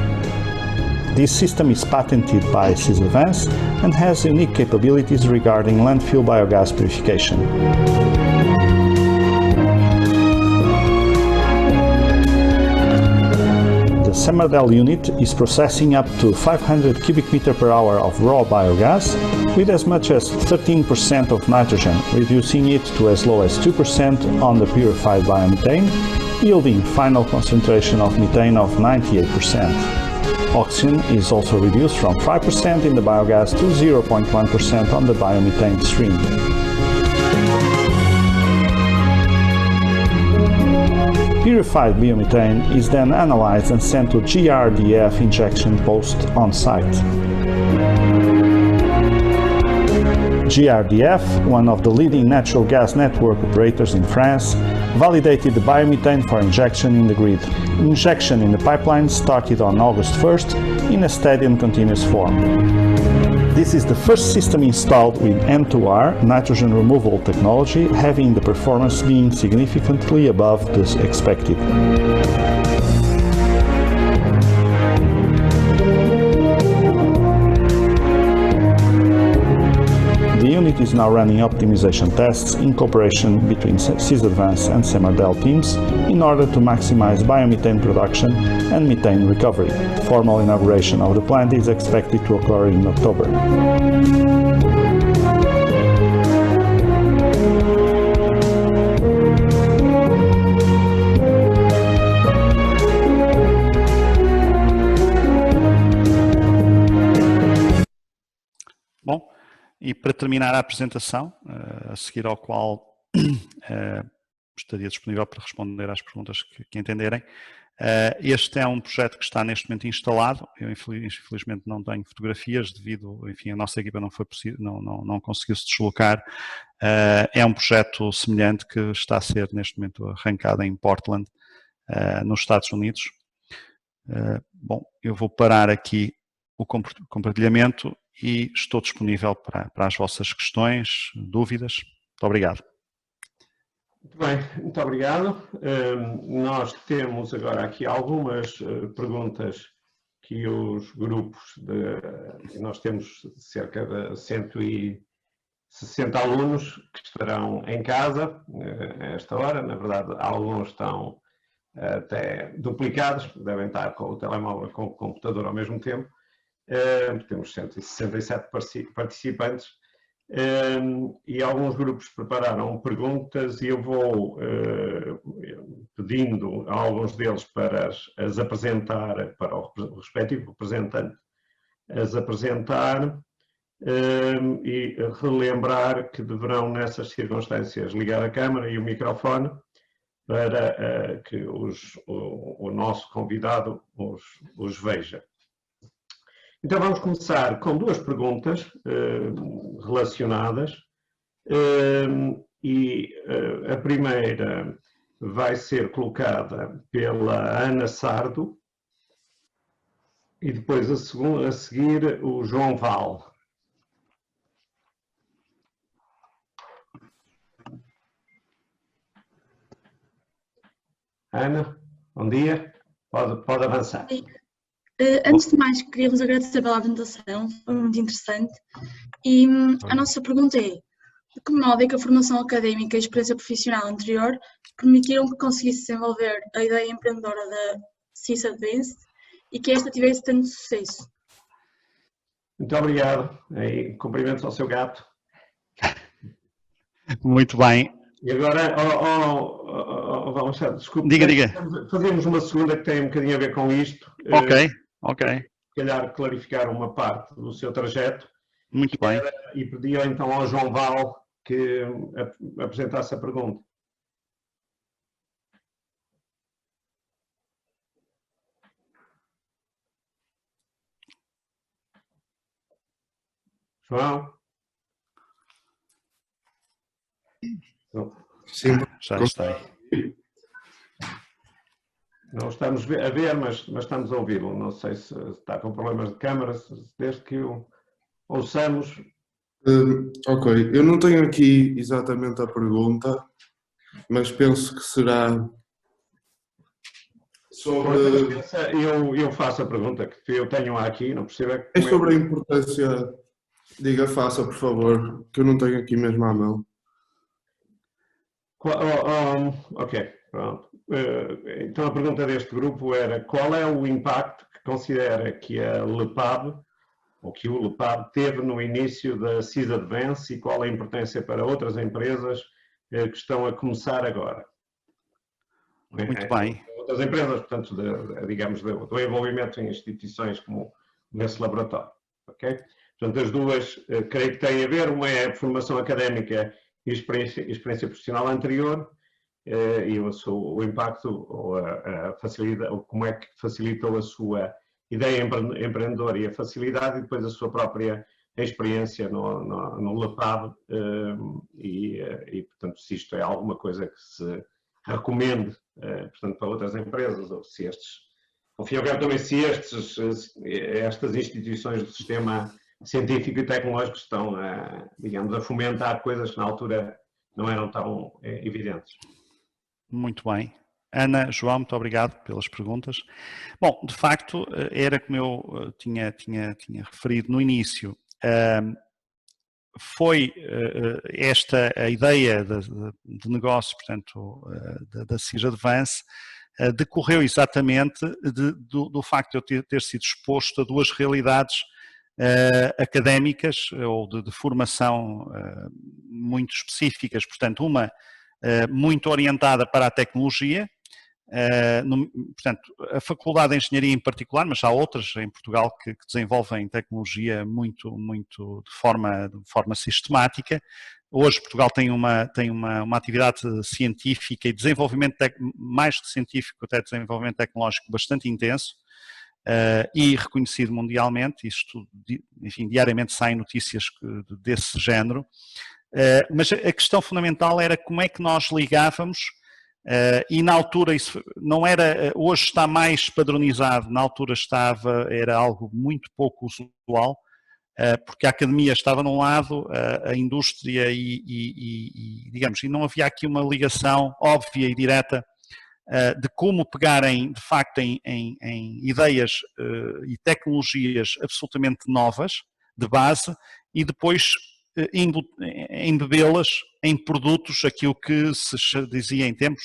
This system is patented by Sysadvance and has unique capabilities regarding landfill biogas purification. The Samardel unit is processing up to 500 cubic meter per hour of raw biogas with as much as 13% of nitrogen, reducing it to as low as 2% on the purified biomethane, yielding final concentration of methane of 98%. Oxygen is also reduced from 5% in the biogas to 0.1% on the biomethane stream. Purified biomethane is then analyzed and sent to GRDF injection post on site. GRDF, one of the leading natural gas network operators in France, validated the biomethane for injection in the grid. Injection in the pipeline started on August 1st in a steady and continuous form. This is the first system installed with N2R nitrogen removal technology, having the performance being significantly above the expected. The unit is now running optimization tests in cooperation between Sysadvance and Samardel teams in order to maximize biomethane production and methane recovery. Formal inauguration of the plant is expected to occur in October. Bom, e para terminar a apresentação, a seguir ao qual estaria disponível para responder às perguntas que entenderem, este é um projeto que está neste momento instalado. Eu infelizmente não tenho fotografias devido, enfim, a nossa equipa não foi possível, não conseguiu se deslocar. É um projeto semelhante que está a ser neste momento arrancado em Portland, nos Estados Unidos. Bom, eu vou parar aqui o compartilhamento e estou disponível para as vossas questões, dúvidas. Muito obrigado. Muito bem, muito obrigado. Nós temos agora aqui algumas perguntas que os grupos, nós temos cerca de 160 alunos que estarão em casa a esta hora. Na verdade, alguns estão até duplicados, devem estar com o telemóvel e com o computador ao mesmo tempo. Temos 167 participantes e alguns grupos prepararam perguntas e eu vou pedindo a alguns deles para as apresentar, para o respectivo representante as apresentar e relembrar que deverão nessas circunstâncias ligar a câmara e o microfone para que o nosso convidado os veja. Então vamos começar com duas perguntas relacionadas e a primeira vai ser colocada pela Ana Sardo e depois a seguir o João Val. Ana, bom dia. Pode avançar. Antes de mais, queria-vos agradecer pela apresentação, foi muito interessante. E a nossa pergunta é: de que modo é que a formação académica e a experiência profissional anterior permitiram que conseguisse desenvolver a ideia empreendedora da CIS Advanced e que esta tivesse tanto sucesso? Muito obrigado. E cumprimentos ao seu gato. Muito bem. E agora, vamos, desculpe. Diga. Fazemos uma segunda que tem um bocadinho a ver com isto. Ok. Se calhar clarificar uma parte do seu trajeto. Muito bem. E pedia então ao João Val que apresentasse a pergunta. João? Sim. Já está aí. Não estamos a ver, mas estamos a ouvi-lo. Não sei se está com problemas de câmara, desde que o ouçamos. Ok, eu não tenho aqui exatamente a pergunta, mas penso que será sobre... Eu faço a pergunta que eu tenho aqui, não percebo. É sobre a importância... Diga, faça, por favor, que eu não tenho aqui mesmo à mão. Ok, pronto. Então a pergunta deste grupo era: qual é o impacto que considera que a LEPAB, ou que o LEPAB teve no início da CIS Advance, e qual a importância para outras empresas que estão a começar agora? Muito bem. Outras empresas, portanto, digamos, do envolvimento em instituições como nesse laboratório. Ok? Portanto, as duas, creio que têm a ver. Uma é a formação académica e experiência profissional anterior, e o impacto ou a facilidade, ou como é que facilitou a sua ideia empreendedora e a facilidade, e depois a sua própria experiência no LEPAB, e portanto, se isto é alguma coisa que se recomende, portanto, para outras empresas, ou se ao fim e ao cabo também se estas instituições do sistema científico e tecnológico estão, digamos, a fomentar coisas que na altura não eram tão evidentes. Muito bem. Ana, João, muito obrigado pelas perguntas. Bom, de facto, era como eu tinha referido no início, foi esta a ideia de negócio, portanto, da CIS Advance, decorreu exatamente do facto de eu ter sido exposto a duas realidades académicas ou de formação muito específicas, portanto, uma muito orientada para a tecnologia, portanto, a Faculdade de Engenharia em particular, mas há outras em Portugal que desenvolvem tecnologia muito de forma sistemática. Hoje Portugal tem uma atividade científica e desenvolvimento, mais que científico, até desenvolvimento tecnológico bastante intenso, e reconhecido mundialmente. Isto, enfim, diariamente saem notícias desse género, mas a questão fundamental era como é que nós ligávamos, e na altura isso não era, hoje está mais padronizado, na altura era algo muito pouco usual, porque a academia estava num lado, a indústria digamos, e não havia aqui uma ligação óbvia e direta de como pegarem, de facto, em ideias e tecnologias absolutamente novas, de base, e depois embebê-las em produtos, aquilo que se dizia em tempos,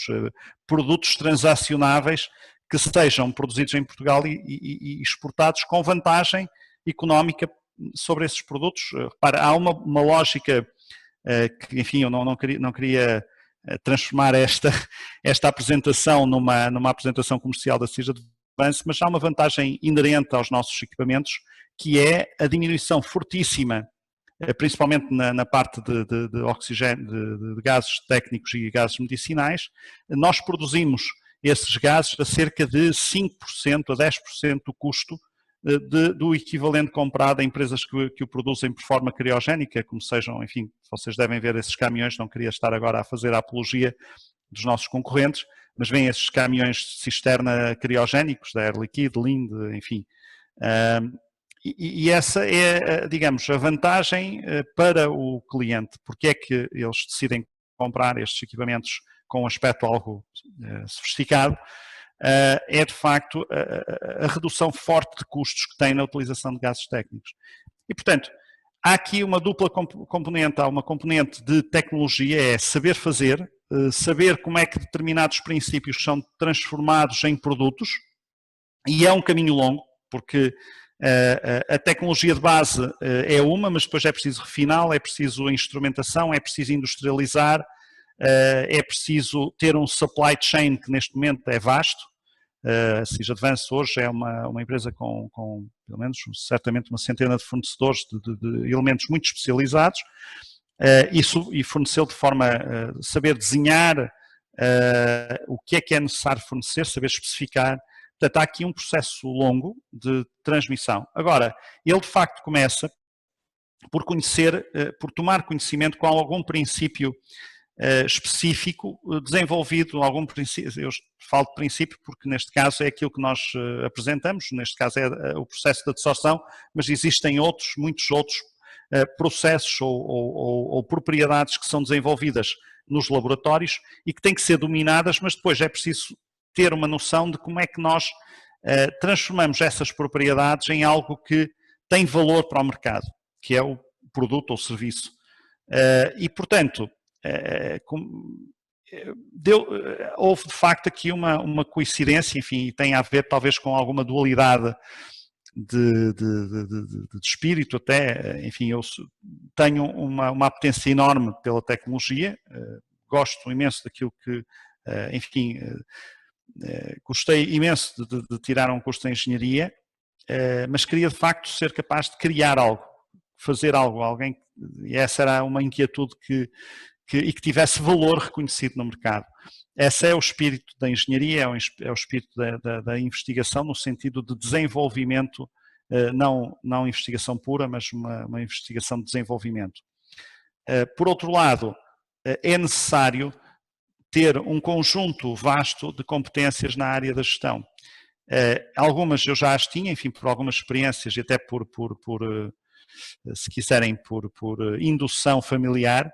produtos transacionáveis, que sejam produzidos em Portugal e exportados com vantagem económica sobre esses produtos. Repara, há uma lógica que, enfim, eu não queria transformar esta apresentação numa apresentação comercial da CIS Advance, mas há uma vantagem inerente aos nossos equipamentos, que é a diminuição fortíssima, principalmente na parte de oxigênio, de gases técnicos e gases medicinais. Nós produzimos esses gases a cerca de 5% a 10% do custo do equivalente comprado a empresas que o produzem por forma criogénica, como sejam, enfim, vocês devem ver esses caminhões, não queria estar agora a fazer a apologia dos nossos concorrentes, mas vêm esses caminhões de cisterna criogénicos, da Air Liquide, Linde, enfim. E essa é, digamos, a vantagem para o cliente. Porque é que eles decidem comprar estes equipamentos com um aspecto algo sofisticado, é de facto a redução forte de custos que tem na utilização de gases técnicos. E, portanto, há aqui uma dupla componente, há uma componente de tecnologia, é saber fazer, saber como é que determinados princípios são transformados em produtos, e é um caminho longo, porque a tecnologia de base é uma, mas depois é preciso refiná-la, é preciso instrumentação, é preciso industrializar, é preciso ter um supply chain que neste momento é vasto. A SIS Advance hoje é uma empresa com pelo menos certamente uma centena de fornecedores de elementos muito especializados, e fornecê-lo de forma a saber desenhar o que é necessário fornecer, saber especificar. Portanto, há aqui um processo longo de transmissão. Agora, ele de facto começa por por tomar conhecimento com algum princípio específico desenvolvido, algum princípio. Eu falo de princípio porque neste caso é aquilo que nós apresentamos, neste caso é o processo de adsorção, mas existem muitos outros processos ou propriedades que são desenvolvidas nos laboratórios e que têm que ser dominadas, mas depois é preciso ter uma noção de como é que nós transformamos essas propriedades em algo que tem valor para o mercado, que é o produto ou serviço. E, portanto, houve de facto aqui uma coincidência, enfim, e tem a ver talvez com alguma dualidade de espírito até, enfim, eu tenho uma apetência enorme pela tecnologia, gosto imenso daquilo que, enfim, gostei imenso de tirar um curso de engenharia, mas queria de facto ser capaz de criar algo, fazer algo, e essa era uma inquietude e que tivesse valor reconhecido no mercado. Esse é o espírito da engenharia, é o espírito da investigação no sentido de desenvolvimento, não investigação pura, mas uma investigação de desenvolvimento. Por outro lado, é necessário ter um conjunto vasto de competências na área da gestão. Algumas eu já as tinha, enfim, por algumas experiências e até se quiserem, por indução familiar,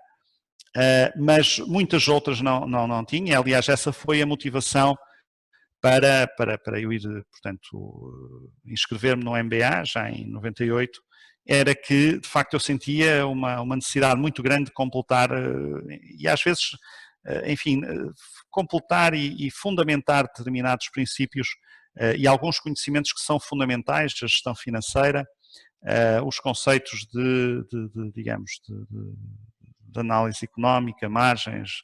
mas muitas outras não tinha. Aliás, essa foi a motivação para eu ir, portanto, inscrever-me no MBA, já em 98, era que, de facto, eu sentia uma necessidade muito grande de completar, e às vezes, enfim, completar e fundamentar determinados princípios e alguns conhecimentos que são fundamentais, a gestão financeira, os conceitos digamos, de análise económica, margens,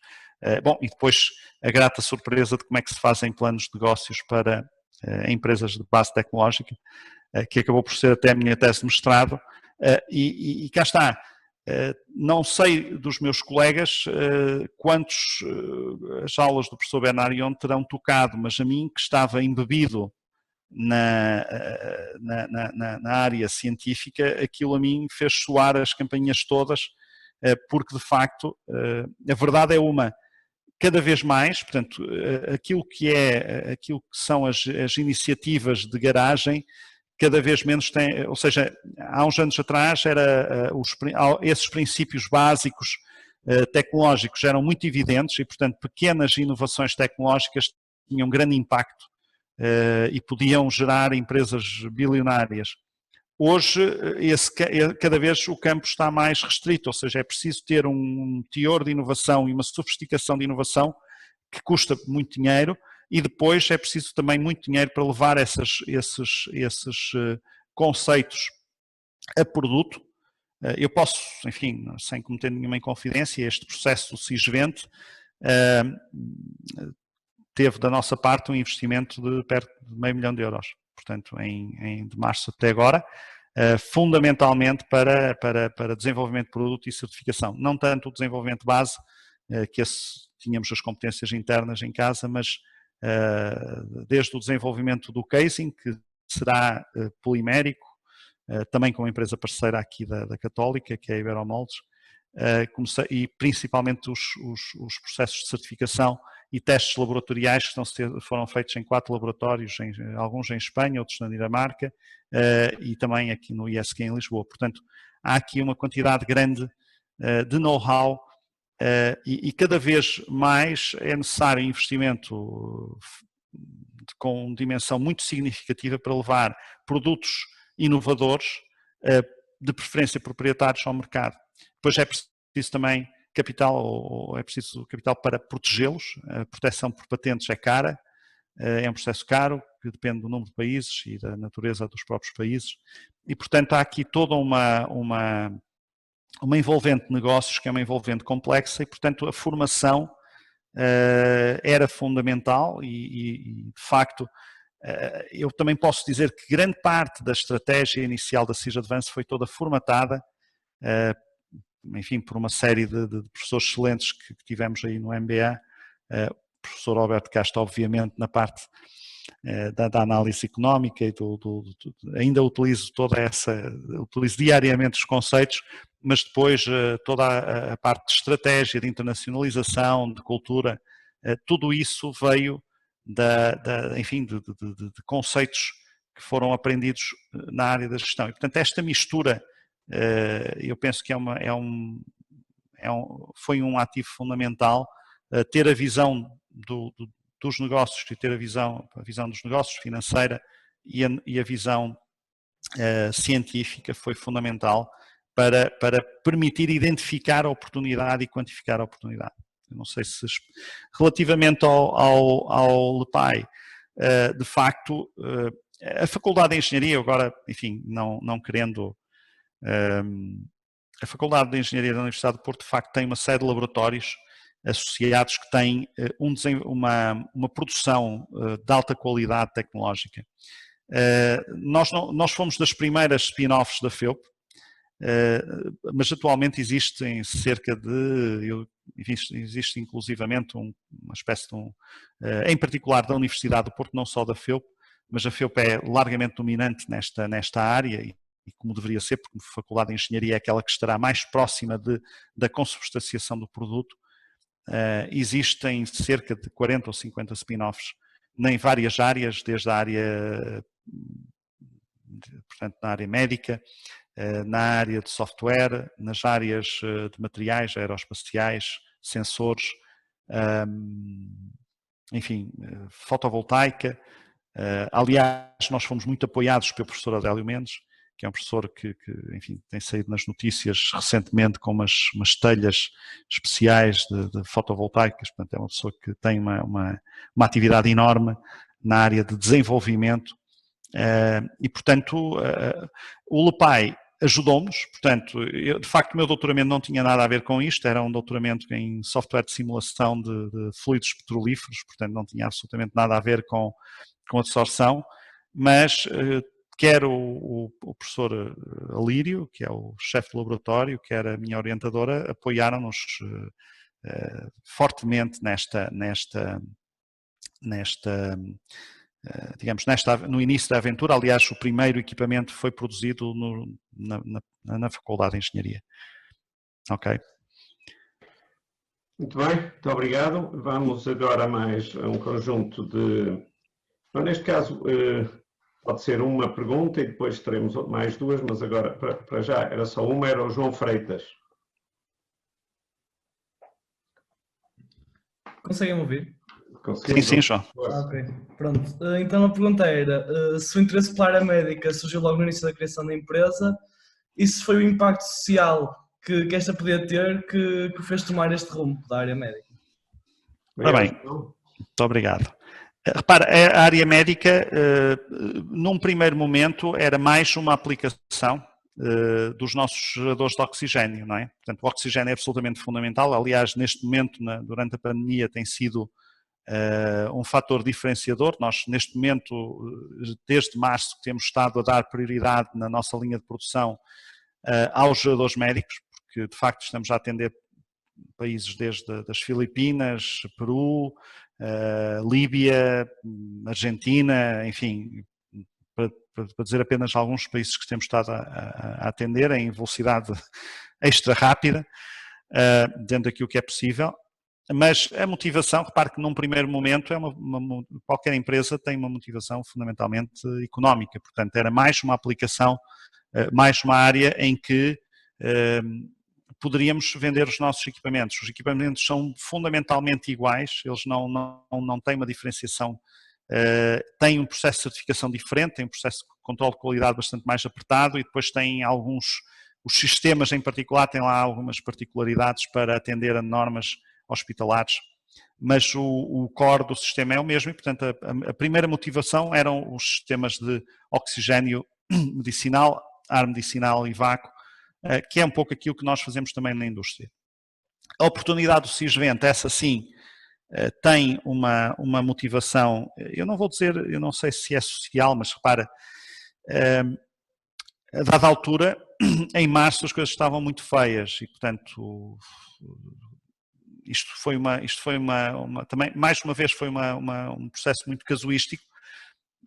bom, e depois a grata surpresa de como é que se fazem planos de negócios para empresas de base tecnológica, que acabou por ser até a minha tese de mestrado, e cá está. Não sei dos meus colegas quantos as aulas do professor Bernard Ion terão tocado, mas a mim, que estava embebido na área científica, aquilo a mim fez soar as campainhas todas, porque de facto a verdade é uma, cada vez mais, portanto, aquilo que são as iniciativas de garagem, cada vez menos tem, ou seja, há uns anos atrás esses princípios básicos tecnológicos eram muito evidentes e, portanto, pequenas inovações tecnológicas tinham um grande impacto e podiam gerar empresas bilionárias. Hoje, cada vez o campo está mais restrito, ou seja, é preciso ter um teor de inovação e uma sofisticação de inovação que custa muito dinheiro, e depois é preciso também muito dinheiro para levar esses conceitos a produto. Eu posso, enfim, sem cometer nenhuma inconfidência, este processo do SIS-20 teve da nossa parte um investimento de perto de €500 mil, portanto, de março até agora, fundamentalmente para desenvolvimento de produto e certificação. Não tanto o desenvolvimento base, que tínhamos as competências internas em casa, mas desde o desenvolvimento do casing, que será polimérico, também com uma empresa parceira aqui da Católica, que é a Iberomoldes, e principalmente os processos de certificação e testes laboratoriais que foram feitos em 4 laboratórios, alguns em Espanha, outros na Dinamarca, e também aqui no ISQ em Lisboa. Portanto, há aqui uma quantidade grande de know-how e cada vez mais é necessário investimento com dimensão muito significativa para levar produtos inovadores, de preferência proprietários, ao mercado. Depois é preciso também capital, ou é preciso capital para protegê-los. A proteção por patentes é cara, é um processo caro, que depende do número de países e da natureza dos próprios países, e portanto há aqui toda uma envolvente de negócios, que é uma envolvente complexa, e portanto a formação era fundamental e de facto eu também posso dizer que grande parte da estratégia inicial da CIS Advance foi toda formatada, enfim, por uma série de professores excelentes que tivemos aí no MBA, o professor Alberto Castro, obviamente, na parte da análise económica, e ainda utilizo utilizo diariamente os conceitos, mas depois toda a parte de estratégia, de internacionalização, de cultura, tudo isso veio enfim, de conceitos que foram aprendidos na área da gestão. E, portanto, esta mistura, eu penso que foi um ativo fundamental, ter a visão dos negócios e ter a visão dos negócios financeira e a visão científica foi fundamental para permitir identificar a oportunidade e quantificar a oportunidade. Eu não sei se, relativamente ao LEPAI, de facto, a Faculdade de Engenharia, agora, enfim, não querendo, a Faculdade de Engenharia da Universidade do Porto, de facto, tem uma série de laboratórios associados que têm uma produção de alta qualidade tecnológica. Nós fomos das primeiras spin-offs da FEUP, mas atualmente existem existe inclusivamente uma espécie de em particular da Universidade do Porto, não só da FEUP, mas a FEUP é largamente dominante nesta área, e como deveria ser, porque a Faculdade de Engenharia é aquela que estará mais próxima da consubstanciação do produto. Existem cerca de 40 ou 50 spin-offs em várias áreas, desde a área, portanto, na área médica, na área de software, nas áreas de materiais aeroespaciais, sensores, enfim, fotovoltaica. Aliás, nós fomos muito apoiados pelo professor Adélio Mendes, que é um professor que enfim, tem saído nas notícias recentemente com umas telhas especiais de fotovoltaicas. Portanto, é uma pessoa que tem uma atividade enorme na área de desenvolvimento, e, portanto, o LEPAI ajudou-nos. Portanto, de facto, o meu doutoramento não tinha nada a ver com isto, era um doutoramento em software de simulação de fluidos petrolíferos, portanto não tinha absolutamente nada a ver com absorção, mas quer o professor Alírio, que é o chefe do laboratório, quer a minha orientadora, apoiaram-nos fortemente no início da aventura. Aliás, o primeiro equipamento foi produzido na Faculdade de Engenharia. Ok. Muito bem, muito obrigado. Vamos agora a mais um conjunto de... Bom, neste caso, pode ser uma pergunta e depois teremos mais duas, mas agora, para já, era só uma, era o João Freitas. Conseguem ouvir? Consigo? Sim, João. Ok, pronto. Então a pergunta era se o interesse pela área médica surgiu logo no início da criação da empresa, e se foi o impacto social que esta podia ter que fez tomar este rumo da área médica. Ora bem, muito obrigado. Repara, a área médica, num primeiro momento, era mais uma aplicação dos nossos geradores de oxigênio, não é? Portanto, o oxigênio é absolutamente fundamental. Aliás, neste momento, durante a pandemia, tem sido um fator diferenciador. Nós, neste momento, desde março, temos estado a dar prioridade na nossa linha de produção aos geradores médicos, porque, de facto, estamos a atender países desde das Filipinas, Peru, Líbia, Argentina, enfim, para dizer apenas alguns países que temos estado a atender em velocidade extra rápida, dentro daquilo que é possível. Mas a motivação, repare que num primeiro momento, qualquer empresa tem uma motivação fundamentalmente económica, portanto era mais uma aplicação, mais uma área em que poderíamos vender os nossos equipamentos. Os equipamentos são fundamentalmente iguais, eles não têm uma diferenciação, têm um processo de certificação diferente, têm um processo de controle de qualidade bastante mais apertado e depois têm os sistemas em particular têm lá algumas particularidades para atender a normas hospitalares, mas o core do sistema é o mesmo e, portanto, a primeira motivação eram os sistemas de oxigênio medicinal, ar medicinal e vácuo, que é um pouco aquilo que nós fazemos também na indústria. A oportunidade do Sysvent, essa sim, tem uma motivação, eu não vou dizer, eu não sei se é social, mas repara, a dada altura, em março as coisas estavam muito feias e, portanto, isto foi também, mais uma vez, foi um processo muito casuístico.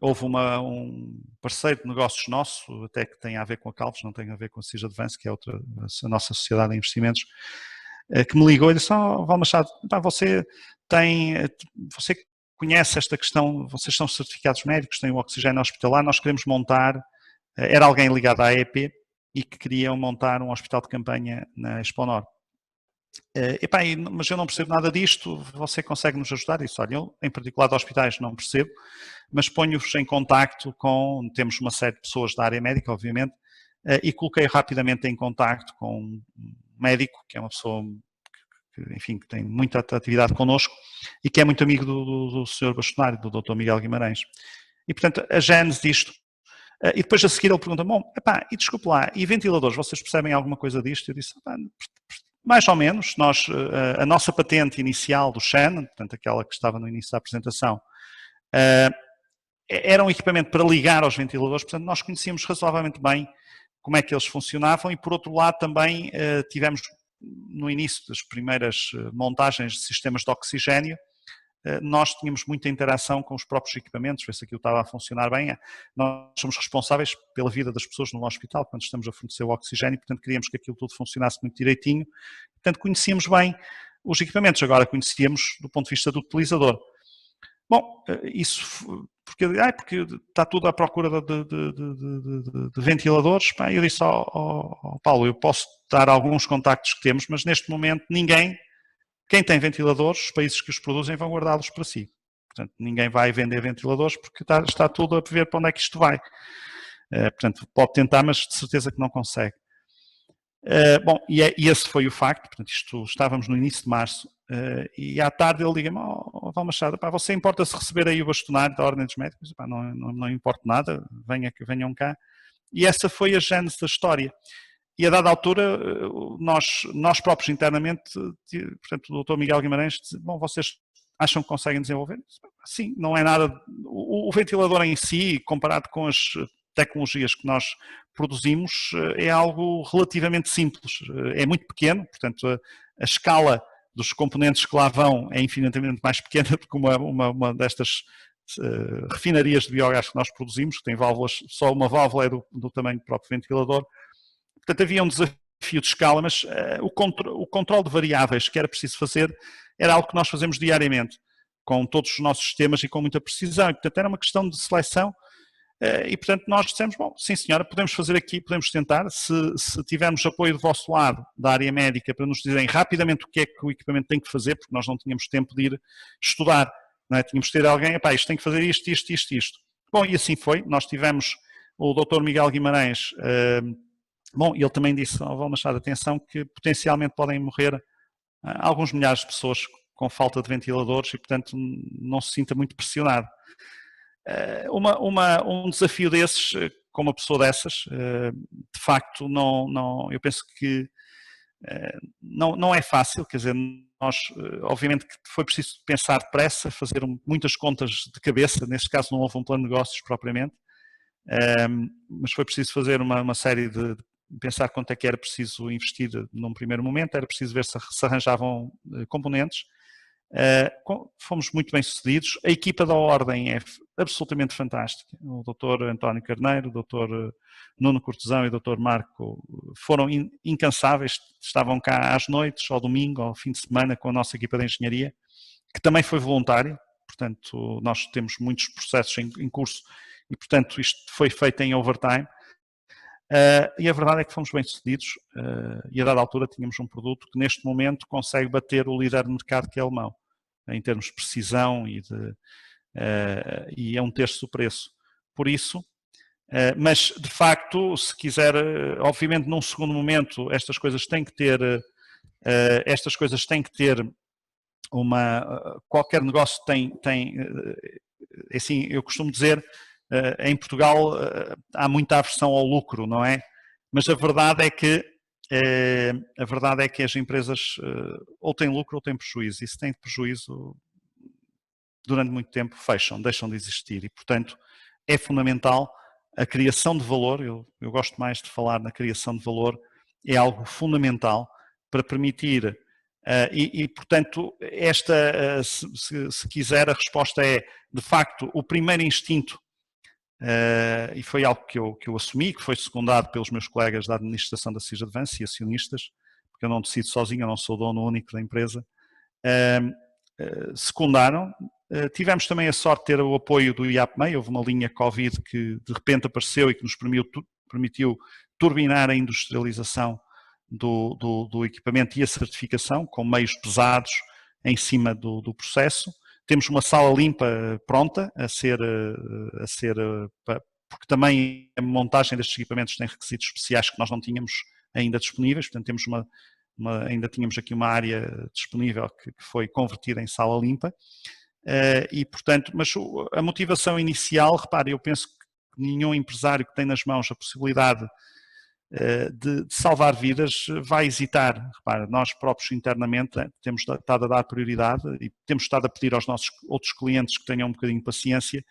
Houve um parceiro de negócios nosso, até que tem a ver com a Calvos, não tem a ver com a Sys Advance, que é a nossa sociedade de investimentos, que me ligou e disse: Val Machado, você conhece esta questão, vocês são certificados médicos, têm o oxigênio hospitalar, nós queremos montar, era alguém ligado à AEP e que queriam montar um hospital de campanha na Exponor. Mas eu não percebo nada disto, você consegue nos ajudar? E disse: olha, eu em particular de hospitais não percebo, mas ponho-vos em contacto temos uma série de pessoas da área médica, obviamente, e coloquei rapidamente em contacto com um médico, que é uma pessoa que tem muita atividade connosco e que é muito amigo do Sr. Bastonário, do Dr. Miguel Guimarães. E, portanto, a gênese disto. E depois a seguir ele pergunta: bom, e desculpe lá, e ventiladores, vocês percebem alguma coisa disto? Eu disse: mais ou menos. A nossa patente inicial do Shannon, portanto aquela que estava no início da apresentação, era um equipamento para ligar aos ventiladores, portanto nós conhecíamos razoavelmente bem como é que eles funcionavam e, por outro lado, também tivemos no início das primeiras montagens de sistemas de oxigênio, nós tínhamos muita interação com os próprios equipamentos, ver se aquilo estava a funcionar bem. Nós somos responsáveis pela vida das pessoas no hospital quando estamos a fornecer o oxigênio, portanto queríamos que aquilo tudo funcionasse muito direitinho, portanto conhecíamos bem os equipamentos, agora conhecíamos do ponto de vista do utilizador. Bom, isso porque está tudo à procura de ventiladores. Eu disse ao Paulo: eu posso dar alguns contactos que temos, mas neste momento quem tem ventiladores, os países que os produzem vão guardá-los para si. Portanto, ninguém vai vender ventiladores porque está tudo a ver para onde é que isto vai. Portanto, pode tentar, mas de certeza que não consegue. Bom, e esse foi o facto. Portanto, estávamos no início de março e à tarde ele liga-me: Val Machado, você importa-se receber aí o bastonário da Ordem dos Médicos? Não importa nada, venham cá. E essa foi a gênese da história. E a dada altura, nós próprios internamente, portanto o Dr. Miguel Guimarães disse: bom, vocês acham que conseguem desenvolver? Sim, não é nada. O ventilador em si, comparado com as tecnologias que nós produzimos, é algo relativamente simples. É muito pequeno, portanto a escala dos componentes que lá vão é infinitamente mais pequena do que uma destas refinarias de biogás que nós produzimos, que tem válvulas, só uma válvula é do tamanho do próprio ventilador. Portanto, havia um desafio de escala, mas o controle de variáveis que era preciso fazer era algo que nós fazemos diariamente, com todos os nossos sistemas e com muita precisão. E, portanto, era uma questão de seleção. E, portanto, nós dissemos: bom, sim senhora, podemos fazer aqui, podemos tentar, se tivermos apoio do vosso lado, da área médica, para nos dizerem rapidamente o que é que o equipamento tem que fazer, porque nós não tínhamos tempo de ir estudar, não é? Tínhamos de ter alguém: isto tem que fazer isto. Bom, e assim foi. Nós tivemos o Dr. Miguel Guimarães. Bom, ele também disse ao Val Machado: atenção, que potencialmente podem morrer alguns milhares de pessoas com falta de ventiladores e, portanto, não se sinta muito pressionado. Um desafio desses, com uma pessoa dessas, de facto, eu penso que não é fácil. Quer dizer, nós, obviamente que foi preciso pensar depressa, fazer muitas contas de cabeça. Neste caso não houve um plano de negócios propriamente, mas foi preciso fazer uma série de pensar quanto é que era preciso investir num primeiro momento, era preciso ver se arranjavam componentes. Fomos muito bem sucedidos. A equipa da Ordem é absolutamente fantástica. O Dr. António Carneiro, o Dr. Nuno Cortesão e o Dr. Marco foram incansáveis, estavam cá às noites, ao domingo, ao fim de semana, com a nossa equipa de engenharia, que também foi voluntária. Portanto, nós temos muitos processos em curso e, portanto, isto foi feito em overtime. E a verdade é que fomos bem-sucedidos e a dada altura tínhamos um produto que neste momento consegue bater o líder de mercado, que é alemão, em termos de precisão e é 1/3 do preço. Por isso, mas de facto, se quiser, obviamente num segundo momento, estas coisas têm que ter qualquer negócio tem assim, eu costumo dizer, em Portugal há muita aversão ao lucro, não é? Mas a verdade é que as empresas ou têm lucro ou têm prejuízo, e se têm prejuízo, durante muito tempo fecham, deixam de existir, e portanto é fundamental a criação de valor. Eu gosto mais de falar na criação de valor, é algo fundamental para permitir, portanto, se quiser, a resposta é, de facto, o primeiro instinto, e foi algo que eu assumi, que foi secundado pelos meus colegas da administração da SIS Advance e acionistas, porque eu não decido sozinho, eu não sou dono único da empresa, secundaram. Tivemos também a sorte de ter o apoio do IAPMEI. Houve uma linha Covid que de repente apareceu e que nos permitiu turbinar a industrialização do equipamento e a certificação com meios pesados em cima do processo. Temos uma sala limpa pronta porque também a montagem destes equipamentos tem requisitos especiais que nós não tínhamos ainda disponíveis, portanto temos ainda tínhamos aqui uma área disponível que foi convertida em sala limpa. E portanto, mas a motivação inicial, repare, eu penso que nenhum empresário que tem nas mãos a possibilidade de salvar vidas vai hesitar. Repare, nós próprios internamente temos estado a dar prioridade e temos estado a pedir aos nossos outros clientes que tenham um bocadinho de paciência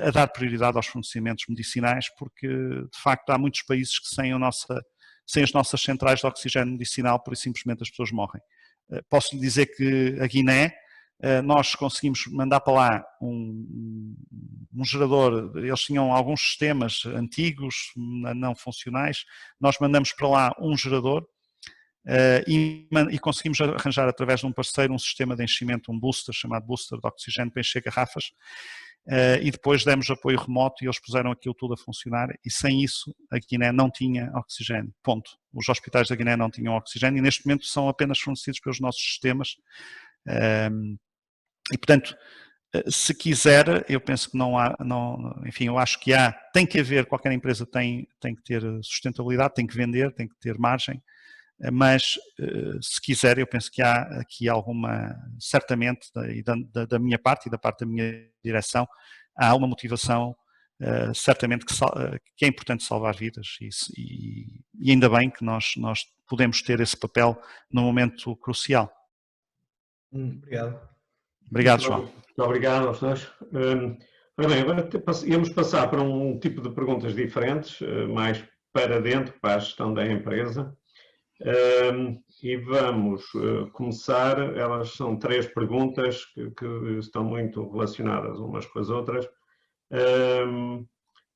a dar prioridade aos fornecimentos medicinais, porque de facto há muitos países que sem as nossas centrais de oxigênio medicinal, por isso simplesmente as pessoas morrem. Posso lhe dizer que a Guiné, nós conseguimos mandar para lá um gerador. Eles tinham alguns sistemas antigos, não funcionais, nós mandamos para lá um gerador e conseguimos arranjar através de um parceiro um sistema de enchimento, um booster, chamado booster de oxigênio para encher garrafas, e depois demos apoio remoto e eles puseram aquilo tudo a funcionar, e sem isso a Guiné não tinha oxigênio, ponto. Os hospitais da Guiné não tinham oxigênio e neste momento são apenas fornecidos pelos nossos sistemas. E portanto, se quiser, eu penso que enfim, eu acho que tem que haver, qualquer empresa tem que ter sustentabilidade, tem que vender, tem que ter margem, mas se quiser, eu penso que há aqui alguma, certamente, da minha parte e da parte da minha direção, há uma motivação certamente que é importante salvar vidas, e ainda bem que nós podemos ter esse papel num momento crucial. Obrigado. Obrigado, João. Muito obrigado aos dois. Ora bem, agora íamos passar para um tipo de perguntas diferentes, mais para dentro, para a gestão da empresa. E vamos começar, elas são 3 perguntas que estão muito relacionadas umas com as outras.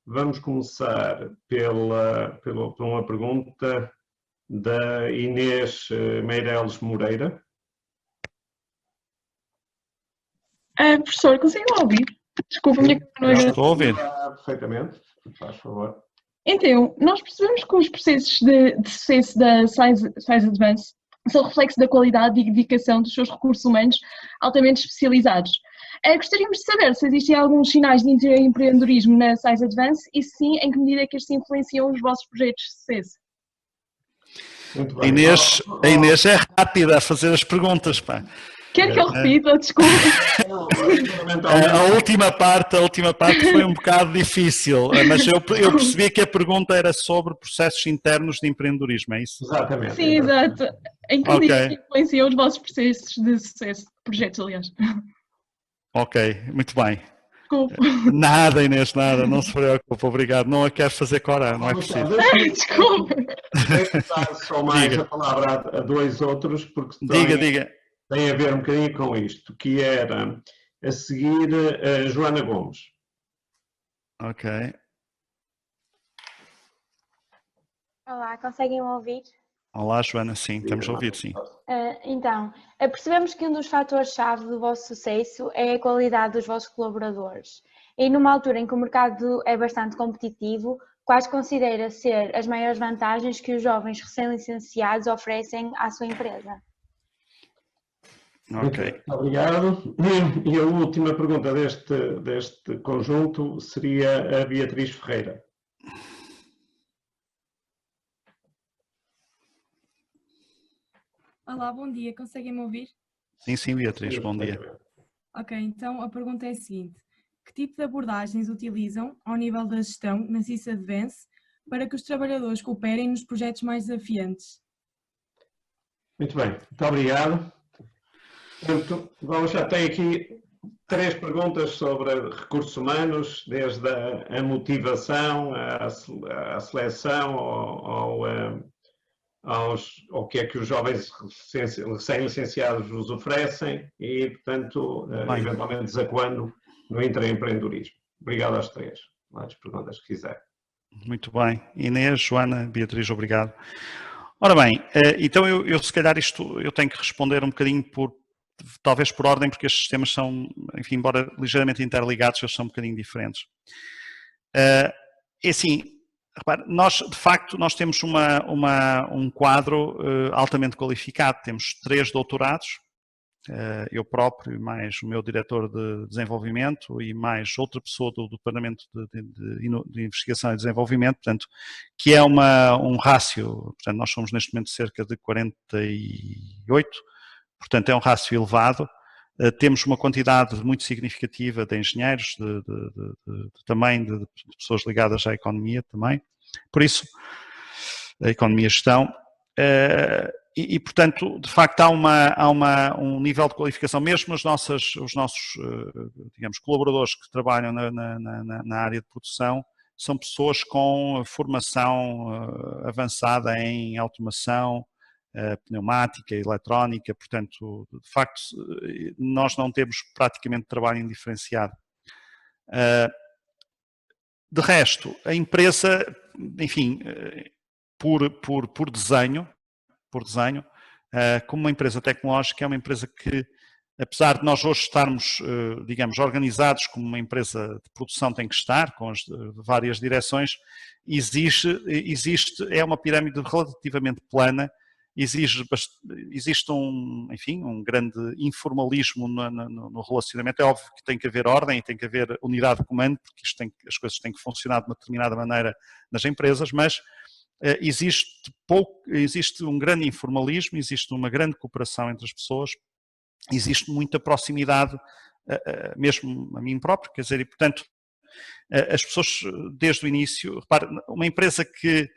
Vamos começar por uma pergunta da Inês Meireles Moreira. Professor, consegue ouvir? Desculpa, a minha câmera não é. Estou a ouvir. Perfeitamente, faz favor. Então, nós percebemos que os processos de sucesso da SIS Advance são reflexo da qualidade e dedicação dos seus recursos humanos altamente especializados. Gostaríamos de saber se existem alguns sinais de empreendedorismo na SIS Advance e, se sim, em que medida é que estes influenciam os vossos projetos de sucesso. A Inês é rápida a fazer as perguntas, pá. Quer que eu repita? Desculpa. A última parte foi um bocado difícil, mas eu percebi que a pergunta era sobre processos internos de empreendedorismo, é isso? Exatamente. Sim, exato. Em que medida influenciam os vossos processos de sucesso, projetos, aliás. Ok, muito bem. Desculpa. Nada, Inês, nada, não se preocupe, obrigado. Não a quero fazer corar, não é preciso. Desculpa. Deixa-me só mais a palavra a 2 outros, porque diga. Tem a ver um bocadinho com isto, que era a seguir a Joana Gomes. Ok. Olá, conseguem ouvir? Olá, Joana, sim, estamos a ouvir, sim. Então, percebemos que um dos fatores-chave do vosso sucesso é a qualidade dos vossos colaboradores. E numa altura em que o mercado é bastante competitivo, quais considera ser as maiores vantagens que os jovens recém-licenciados oferecem à sua empresa? Ok. Obrigado. E a última pergunta deste conjunto seria a Beatriz Ferreira. Olá, bom dia. Conseguem-me ouvir? Sim, Beatriz, bom dia. Ok, então a pergunta é a seguinte. Que tipo de abordagens utilizam ao nível da gestão na CIS Advance para que os trabalhadores cooperem nos projetos mais desafiantes? Muito bem, muito obrigado. Portanto, já tenho aqui 3 perguntas sobre recursos humanos, desde a motivação, a seleção, ao que é que os jovens recém-licenciados nos oferecem e, portanto, eventualmente desacuando no intraempreendedorismo. Obrigado às 3. Mais perguntas que quiser. Muito bem. Inês, Joana, Beatriz, obrigado. Ora bem, então eu se calhar eu tenho que responder um bocadinho talvez por ordem, porque estes temas são, enfim, embora ligeiramente interligados, eles são um bocadinho diferentes. É assim, repare, de facto, nós temos um quadro altamente qualificado. Temos 3 doutorados, eu próprio, mais o meu diretor de desenvolvimento e mais outra pessoa do Departamento de Investigação e Desenvolvimento, portanto, que é um rácio, portanto, nós somos neste momento cerca de 48, portanto, é um rácio elevado. Temos uma quantidade muito significativa de engenheiros, também de pessoas ligadas à economia também. Por isso, a economia e gestão. E, portanto, de facto, há um nível de qualificação, mesmo os nossos, digamos, colaboradores que trabalham na área de produção, são pessoas com formação avançada em automação, pneumática, eletrónica, portanto, de facto, nós não temos praticamente trabalho indiferenciado. De resto, a empresa, enfim, por desenho, como uma empresa tecnológica, é uma empresa que, apesar de nós hoje estarmos, digamos, organizados como uma empresa de produção tem que estar, com as várias direções, é uma pirâmide relativamente plana, existe um grande informalismo no relacionamento. É óbvio que tem que haver ordem e tem que haver unidade de comando, porque as coisas têm que funcionar de uma determinada maneira nas empresas, mas existe um grande informalismo, existe uma grande cooperação entre as pessoas, existe muita proximidade, mesmo a mim próprio, quer dizer, e portanto, as pessoas desde o início, repare, uma empresa que,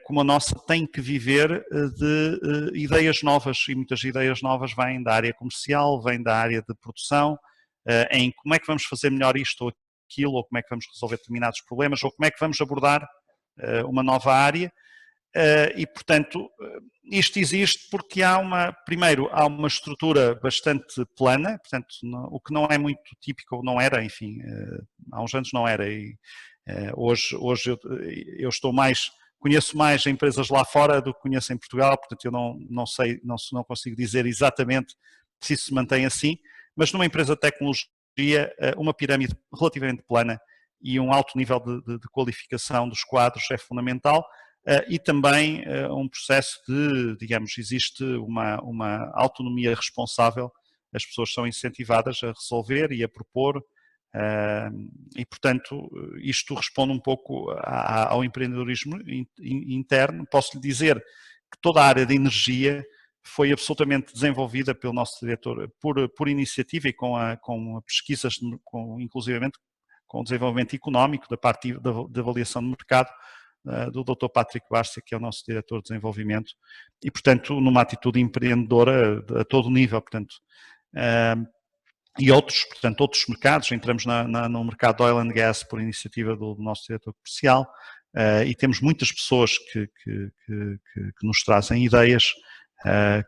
como a nossa, tem que viver de ideias novas, e muitas ideias novas vêm da área comercial, vêm da área de produção, em como é que vamos fazer melhor isto ou aquilo, ou como é que vamos resolver determinados problemas, ou como é que vamos abordar uma nova área, e portanto isto existe porque primeiro há uma estrutura bastante plana, portanto o que não é muito típico, não era, enfim, há uns anos não era, e hoje eu conheço mais empresas lá fora do que conheço em Portugal, portanto eu não consigo dizer exatamente se isso se mantém assim, mas numa empresa de tecnologia, uma pirâmide relativamente plana e um alto nível de qualificação dos quadros é fundamental, e também um processo digamos, existe uma autonomia responsável, as pessoas são incentivadas a resolver e a propor, e portanto isto responde um pouco ao empreendedorismo interno. Posso lhe dizer que toda a área de energia foi absolutamente desenvolvida pelo nosso diretor por iniciativa e com pesquisas, inclusivamente com o desenvolvimento económico da parte de avaliação de mercado do Dr. Patrick Bárcia, que é o nosso diretor de desenvolvimento, e portanto numa atitude empreendedora a todo nível, portanto, e outros mercados. Entramos no mercado de oil and gas por iniciativa do nosso diretor comercial, e temos muitas pessoas que nos trazem ideias,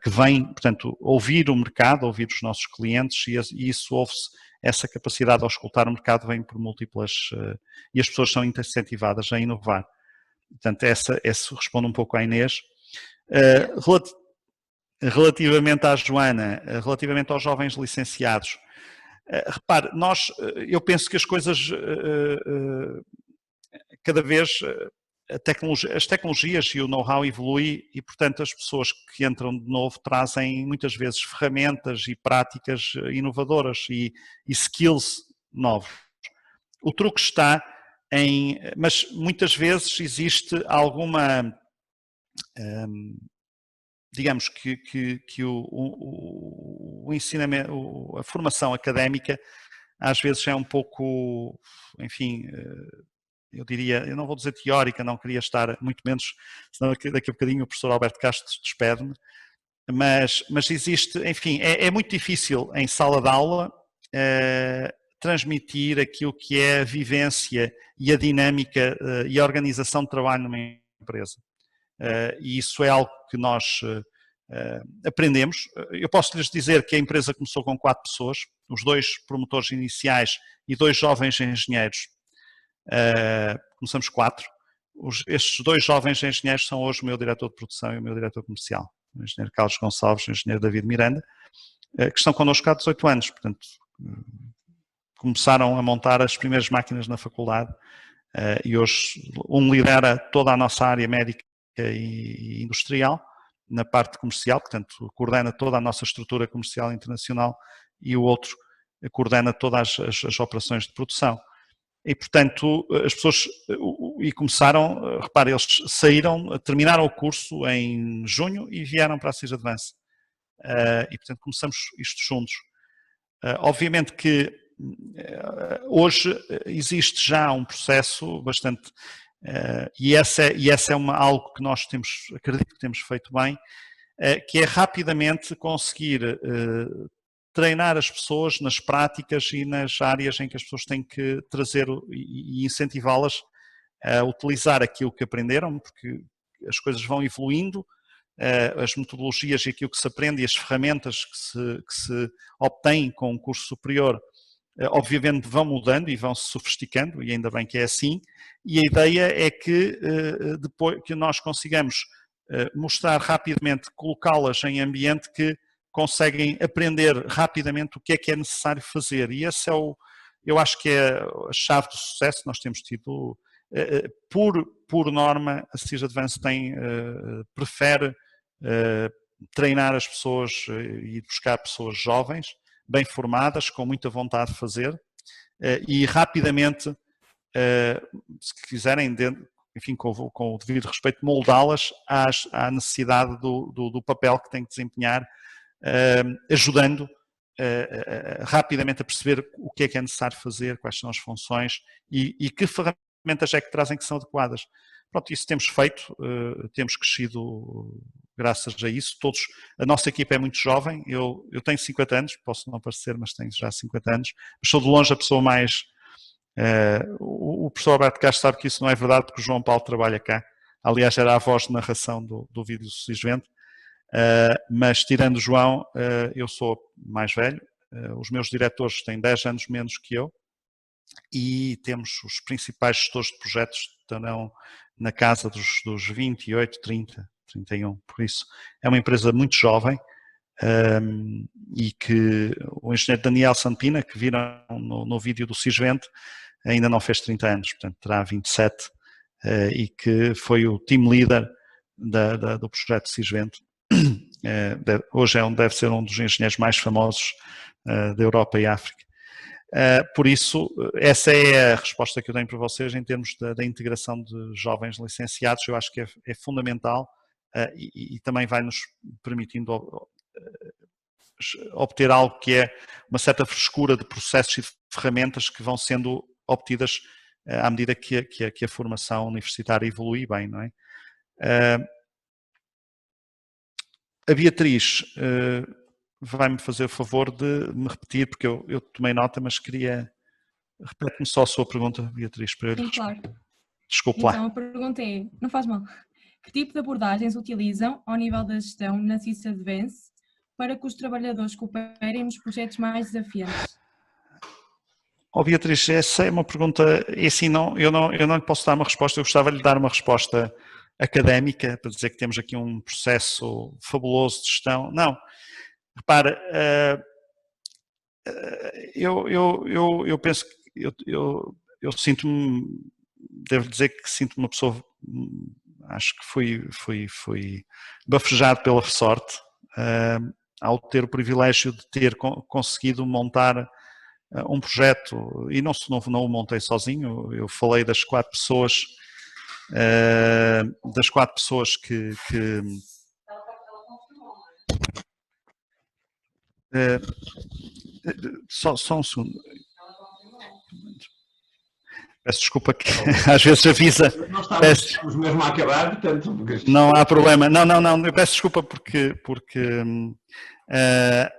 que vêm, portanto, ouvir o mercado, ouvir os nossos clientes, e isso ouve-se, essa capacidade de auscultar o mercado vem por múltiplas, e as pessoas são incentivadas a inovar. Portanto, essa responde um pouco à Inês. Relativamente à Joana, relativamente aos jovens licenciados, repare, eu penso que as coisas, cada vez as tecnologias e o know-how evolui e, portanto, as pessoas que entram de novo trazem muitas vezes ferramentas e práticas inovadoras e skills novos. O truque está mas muitas vezes existe alguma, digamos que o ensinamento, a formação académica às vezes é um pouco, enfim, eu diria, eu não vou dizer teórica, não queria estar, muito menos, senão daqui a bocadinho o professor Alberto Castro despede-me, mas existe, enfim, é muito difícil em sala de aula transmitir aquilo que é a vivência e a dinâmica e a organização de trabalho numa empresa. E isso é algo que nós aprendemos. Eu posso lhes dizer que a empresa começou com 4 pessoas, os 2 promotores iniciais e 2 jovens engenheiros. Começamos 4. Estes 2 jovens engenheiros são hoje o meu diretor de produção e o meu diretor comercial, o engenheiro Carlos Gonçalves e o engenheiro David Miranda, que estão connosco há 18 anos, portanto, começaram a montar as primeiras máquinas na faculdade e hoje um lidera toda a nossa área médica e industrial na parte comercial, portanto, coordena toda a nossa estrutura comercial internacional e o outro coordena todas as operações de produção. E, portanto, as pessoas começaram, repare, eles terminaram o curso em junho e vieram para a CIS Advance. E, portanto, começamos isto juntos. Obviamente que hoje existe já um processo bastante, e essa é algo que nós acredito que temos feito bem, que é rapidamente conseguir treinar as pessoas nas práticas e nas áreas em que as pessoas têm que trazer e incentivá-las a utilizar aquilo que aprenderam, porque as coisas vão evoluindo, as metodologias e aquilo que se aprende e as ferramentas que se obtêm com um curso superior, obviamente vão mudando e vão se sofisticando, e ainda bem que é assim, e a ideia é que depois que nós consigamos mostrar rapidamente, colocá-las em ambiente que conseguem aprender rapidamente o que é necessário fazer, e esse eu acho que é a chave do sucesso. Nós temos tido, por norma, a CIS Advance prefere treinar as pessoas e buscar pessoas jovens, bem formadas, com muita vontade de fazer, e rapidamente, se quiserem, enfim, com o devido respeito, moldá-las à necessidade do papel que têm que desempenhar, ajudando rapidamente a perceber o que é necessário fazer, quais são as funções e que ferramentas é que trazem que são adequadas. Pronto, isso temos feito, temos crescido graças a isso. A nossa equipa é muito jovem, eu tenho 50 anos, posso não parecer, mas tenho já 50 anos, mas sou de longe a pessoa mais... o professor Alberto Castro sabe que isso não é verdade, porque o João Paulo trabalha cá. Aliás, era a voz de narração do vídeo do Cisvento. Mas tirando o João, eu sou mais velho, os meus diretores têm 10 anos menos que eu e temos os principais gestores de projetos que estarão na casa dos 28, 30, 31, por isso é uma empresa muito jovem, e que o engenheiro Daniel Sanpina, que viram no vídeo do Cisvento, ainda não fez 30 anos, portanto terá 27, e que foi o team leader do projeto Cisvento. Hoje deve ser um dos engenheiros mais famosos da Europa e África. Por isso, essa é a resposta que eu tenho para vocês em termos da integração de jovens licenciados. Eu acho que é fundamental, e também vai nos permitindo obter algo que é uma certa frescura de processos e de ferramentas que vão sendo obtidas à medida que a formação universitária evolui bem, não é? A Beatriz vai-me fazer o favor de me repetir, porque eu tomei nota, mas repete-me só a sua pergunta, Beatriz, para eu lhe responder. Claro. Desculpe lá. Então a pergunta é, não faz mal, que tipo de abordagens utilizam ao nível da gestão na CIS Advance para que os trabalhadores cooperem nos projetos mais desafiantes? Beatriz, essa é uma pergunta, assim, eu não lhe posso dar uma resposta, eu gostava de lhe dar uma resposta académica, para dizer que temos aqui um processo fabuloso de gestão. Não, repara, eu penso que eu sinto-me devo dizer que sinto-me uma pessoa, acho que fui bafejado pela sorte ao ter o privilégio de ter conseguido montar um projeto, e não o montei sozinho. Eu falei das 4 pessoas, que só um segundo. Peço desculpa que às vezes avisa. Nós estamos mesmo a acabar, portanto... Não há problema. Não, eu peço desculpa porque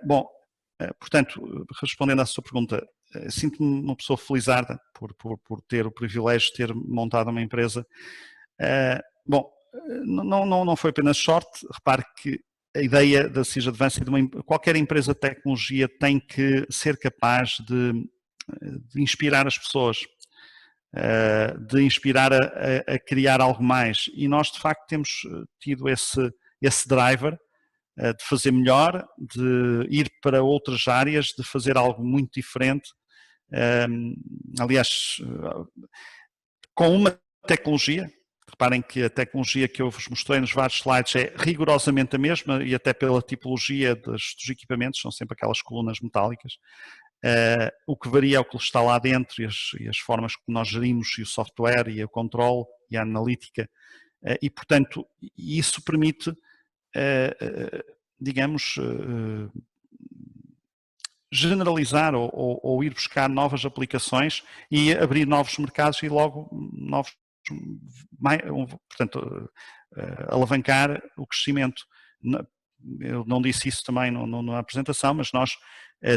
bom, portanto, respondendo à sua pergunta, sinto-me uma pessoa felizarda por ter o privilégio de ter montado uma empresa. Bom, não foi apenas sorte. Repare que a ideia da SIS Advance, qualquer empresa de tecnologia tem que ser capaz de inspirar as pessoas, de inspirar a criar algo mais, e nós de facto temos tido esse driver de fazer melhor, de ir para outras áreas, de fazer algo muito diferente, aliás, com uma tecnologia. Reparem que a tecnologia que eu vos mostrei nos vários slides é rigorosamente a mesma, e até pela tipologia dos equipamentos, são sempre aquelas colunas metálicas. O que varia é o que está lá dentro e as formas como nós gerimos, e o software, e o controle, e a analítica, e portanto isso permite, digamos, generalizar ou ir buscar novas aplicações e abrir novos mercados e logo novos, portanto, alavancar o crescimento. Eu não disse isso também na apresentação, mas nós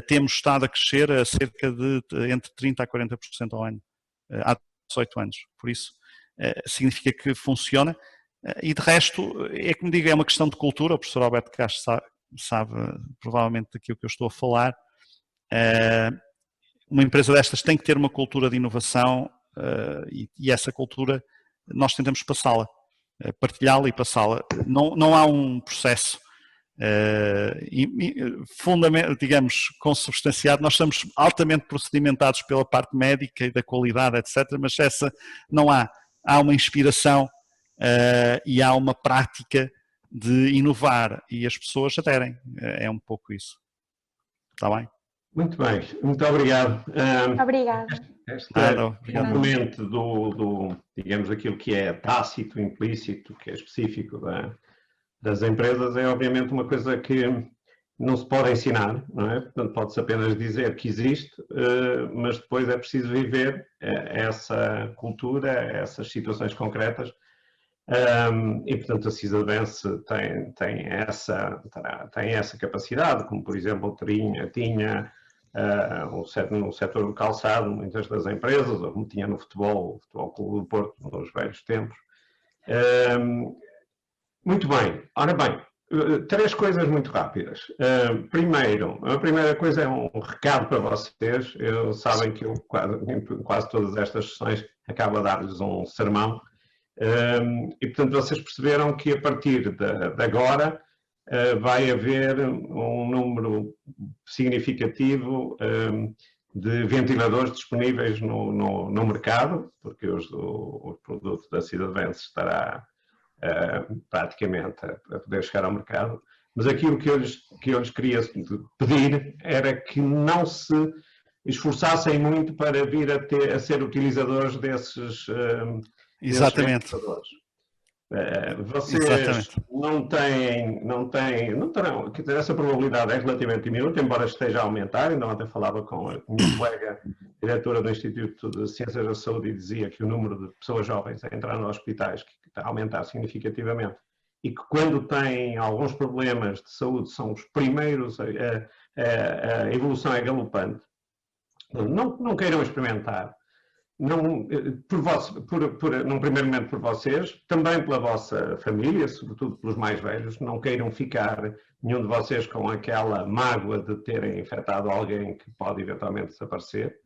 temos estado a crescer a cerca de entre 30% a 40% ao ano, há 18 anos. Por isso, significa que funciona. E de resto, é como digo, é uma questão de cultura. O professor Alberto Castro sabe provavelmente daquilo que eu estou a falar. Uma empresa destas tem que ter uma cultura de inovação, e essa cultura nós tentamos passá-la, partilhá-la e passá-la. Não há um processo digamos, consubstanciado. Nós somos altamente procedimentados pela parte médica e da qualidade, etc., mas não há uma inspiração e há uma prática de inovar, e as pessoas aderem. É um pouco isso. Está bem? Muito bem, muito obrigado. Obrigada. Este componente digamos, aquilo que é tácito, implícito, que é específico das empresas, é obviamente uma coisa que não se pode ensinar, não é? Portanto, pode-se apenas dizer que existe, mas depois é preciso viver essa cultura, essas situações concretas, e portanto a SIS Advance tem essa capacidade, como por exemplo tinha no setor do calçado, muitas das empresas, ou como tinha no Futebol Clube do Porto, nos velhos tempos. Muito bem, ora bem, 3 coisas muito rápidas. Primeiro, a primeira coisa é um recado para vocês. Sabem que eu quase todas estas sessões acabo a dar-lhes um sermão, e portanto vocês perceberam que a partir de agora vai haver um número significativo de ventiladores disponíveis no mercado, porque o produto da SIS Advance estará praticamente a poder chegar ao mercado. Mas aquilo que eu lhes queria pedir era que não se esforçassem muito para vir a ser utilizadores desses ventiladores. Vocês Exatamente. não terão, quer dizer, essa probabilidade é relativamente diminuta, embora esteja a aumentar. Ainda ontem falava com a minha colega, diretora do Instituto de Ciências da Saúde, e dizia que o número de pessoas jovens a entrar nos hospitais está a aumentar significativamente, e que quando têm alguns problemas de saúde são os primeiros, a evolução é galopante. Não queiram experimentar. Num primeiro momento por vocês, também pela vossa família, sobretudo pelos mais velhos. Não queiram ficar, nenhum de vocês, com aquela mágoa de terem infectado alguém que pode eventualmente desaparecer.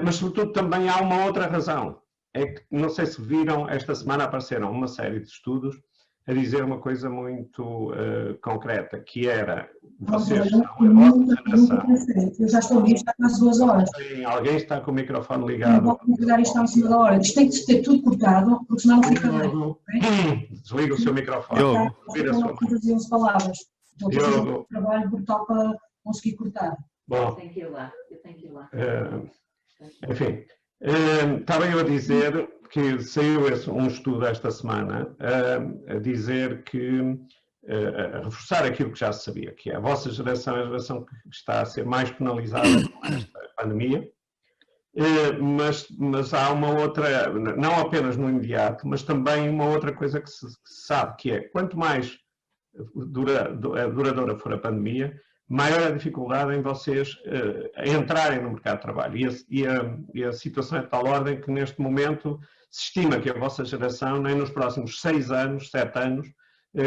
Mas sobretudo também há uma outra razão. É que, não sei se viram, esta semana apareceram uma série de estudos a dizer uma coisa muito concreta, que era, vocês são a vossa geração. Eu já estou a ouvir, está quase 2 horas. Alguém está com o microfone ligado. Não vou pegar isto em cima da hora. Isto tem que ter tudo cortado, porque senão não fica bem. Desliga o seu microfone. Não faziam as palavras. Estou a fazer um trabalho brutal para conseguir cortar. Bom, eu tenho que ir lá. Enfim, estava eu a dizer que saiu um estudo esta semana a dizer que, a reforçar aquilo que já se sabia, que a vossa geração é a geração que está a ser mais penalizada com esta pandemia, mas há uma outra, não apenas no imediato, mas também uma outra coisa que se sabe, que é quanto mais duradoura for a pandemia, maior a dificuldade em vocês entrarem no mercado de trabalho. E a situação é de tal ordem que neste momento se estima que a vossa geração, nem nos próximos 6 anos, 7 anos,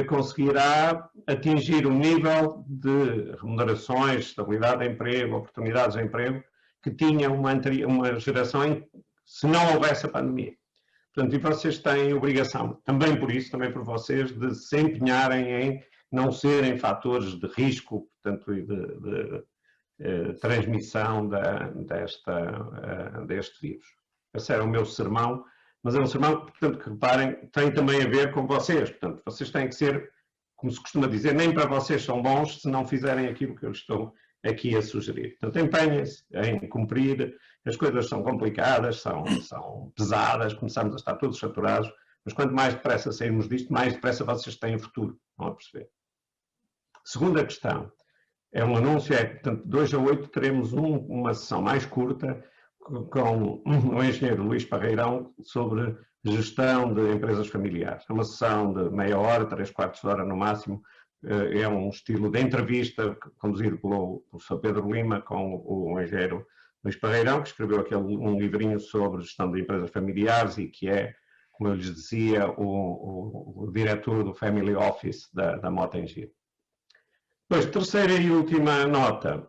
conseguirá atingir o nível de remunerações, estabilidade de emprego, oportunidades de emprego, que tinha uma geração se não houvesse a pandemia. Portanto, e vocês têm obrigação, também por isso, também por vocês, de se empenharem em não serem fatores de risco, portanto, e de transmissão deste vírus. Esse era o meu sermão, mas é um sermão, portanto, que reparem, tem também a ver com vocês. Portanto, vocês têm que ser, como se costuma dizer, nem para vocês são bons se não fizerem aquilo que eu estou aqui a sugerir. Portanto, empenhem-se em cumprir, as coisas são complicadas, são pesadas, começamos a estar todos saturados, mas quanto mais depressa sairmos disto, mais depressa vocês têm futuro, vão a perceber. Segunda questão, é um anúncio, portanto, 2 a 8 teremos uma sessão mais curta com o engenheiro Luís Parreirão sobre gestão de empresas familiares. É uma sessão de meia hora, 3/4 de hora no máximo, é um estilo de entrevista conduzido pelo professor Pedro Lima com o engenheiro Luís Parreirão, que escreveu um livrinho sobre gestão de empresas familiares e que é, como eu lhes dizia, o diretor do Family Office da Mota-Engil. Depois, terceira e última nota.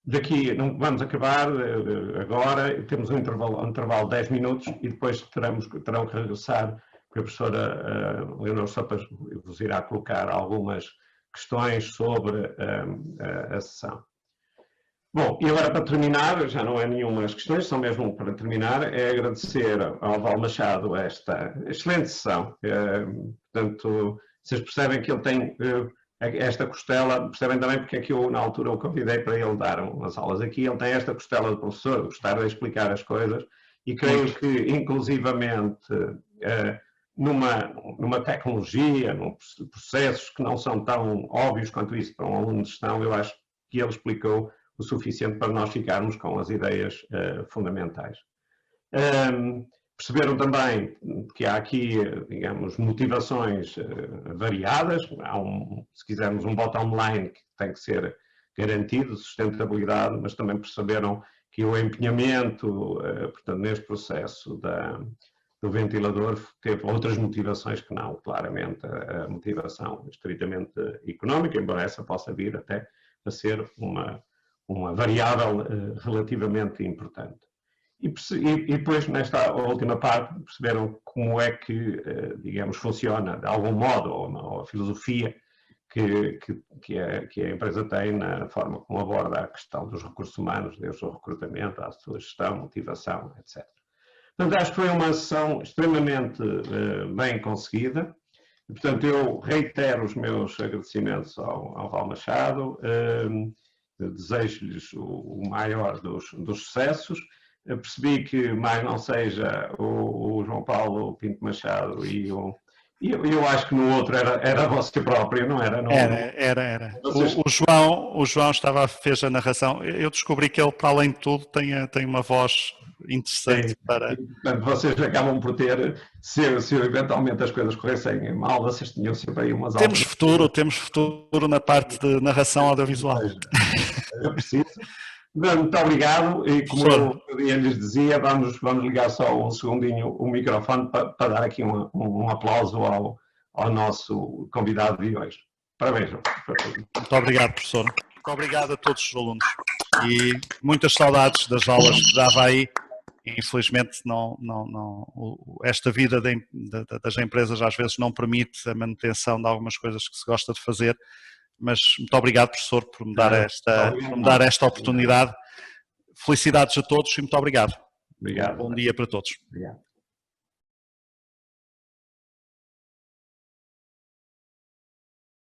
Daqui, vamos acabar agora, temos um intervalo de 10 minutos e depois terão que regressar, porque a professora Leonor Sopas vos irá colocar algumas questões sobre a sessão. Bom, e agora para terminar, já não é nenhumas questões, são mesmo para terminar, é agradecer ao Val Machado esta excelente sessão. Portanto, vocês percebem que ele tem esta costela, percebem também porque é que eu na altura o convidei para ele dar umas aulas aqui, ele tem esta costela de professor, gostar de explicar as coisas, e creio que inclusivamente numa tecnologia, num processos que não são tão óbvios quanto isso para um aluno de gestão, eu acho que ele explicou o suficiente para nós ficarmos com as ideias fundamentais. Perceberam também que há aqui, digamos, motivações variadas. Há se quisermos, um bottom line que tem que ser garantido, sustentabilidade, mas também perceberam que o empenhamento, portanto, neste processo do ventilador teve outras motivações que não, claramente, a motivação estritamente económica, embora essa possa vir até a ser uma variável relativamente importante. E depois, nesta última parte, perceberam como é que, digamos, funciona, de algum modo, ou a filosofia que a empresa tem na forma como aborda a questão dos recursos humanos, desde o recrutamento, à sua gestão, motivação, etc. Portanto, acho que foi uma sessão extremamente bem conseguida. E, portanto, eu reitero os meus agradecimentos ao Val Machado, desejo-lhes o maior dos sucessos. Percebi que mais não seja o João Paulo Pinto Machado e eu acho que no outro era você próprio, não era? Não, era. Vocês... O João fez a narração. Eu descobri que ele, para além de tudo, tem uma voz interessante para... Portanto, vocês acabam por ter, se eventualmente as coisas corressem mal, vocês tinham sempre aí umas aulas. Temos futuro na parte de narração audiovisual. Eu preciso. Muito obrigado e como eu lhes dizia, vamos ligar só um segundinho o microfone para dar aqui um aplauso ao nosso convidado de hoje. Parabéns, João. Muito obrigado, professor. Muito obrigado a todos os alunos e muitas saudades das aulas que dava aí infelizmente esta vida das empresas às vezes não permite a manutenção de algumas coisas que se gosta de fazer, mas muito obrigado, professor, por me dar esta oportunidade. Felicidades a todos e muito obrigado. Obrigado. Bom dia para todos. Obrigado.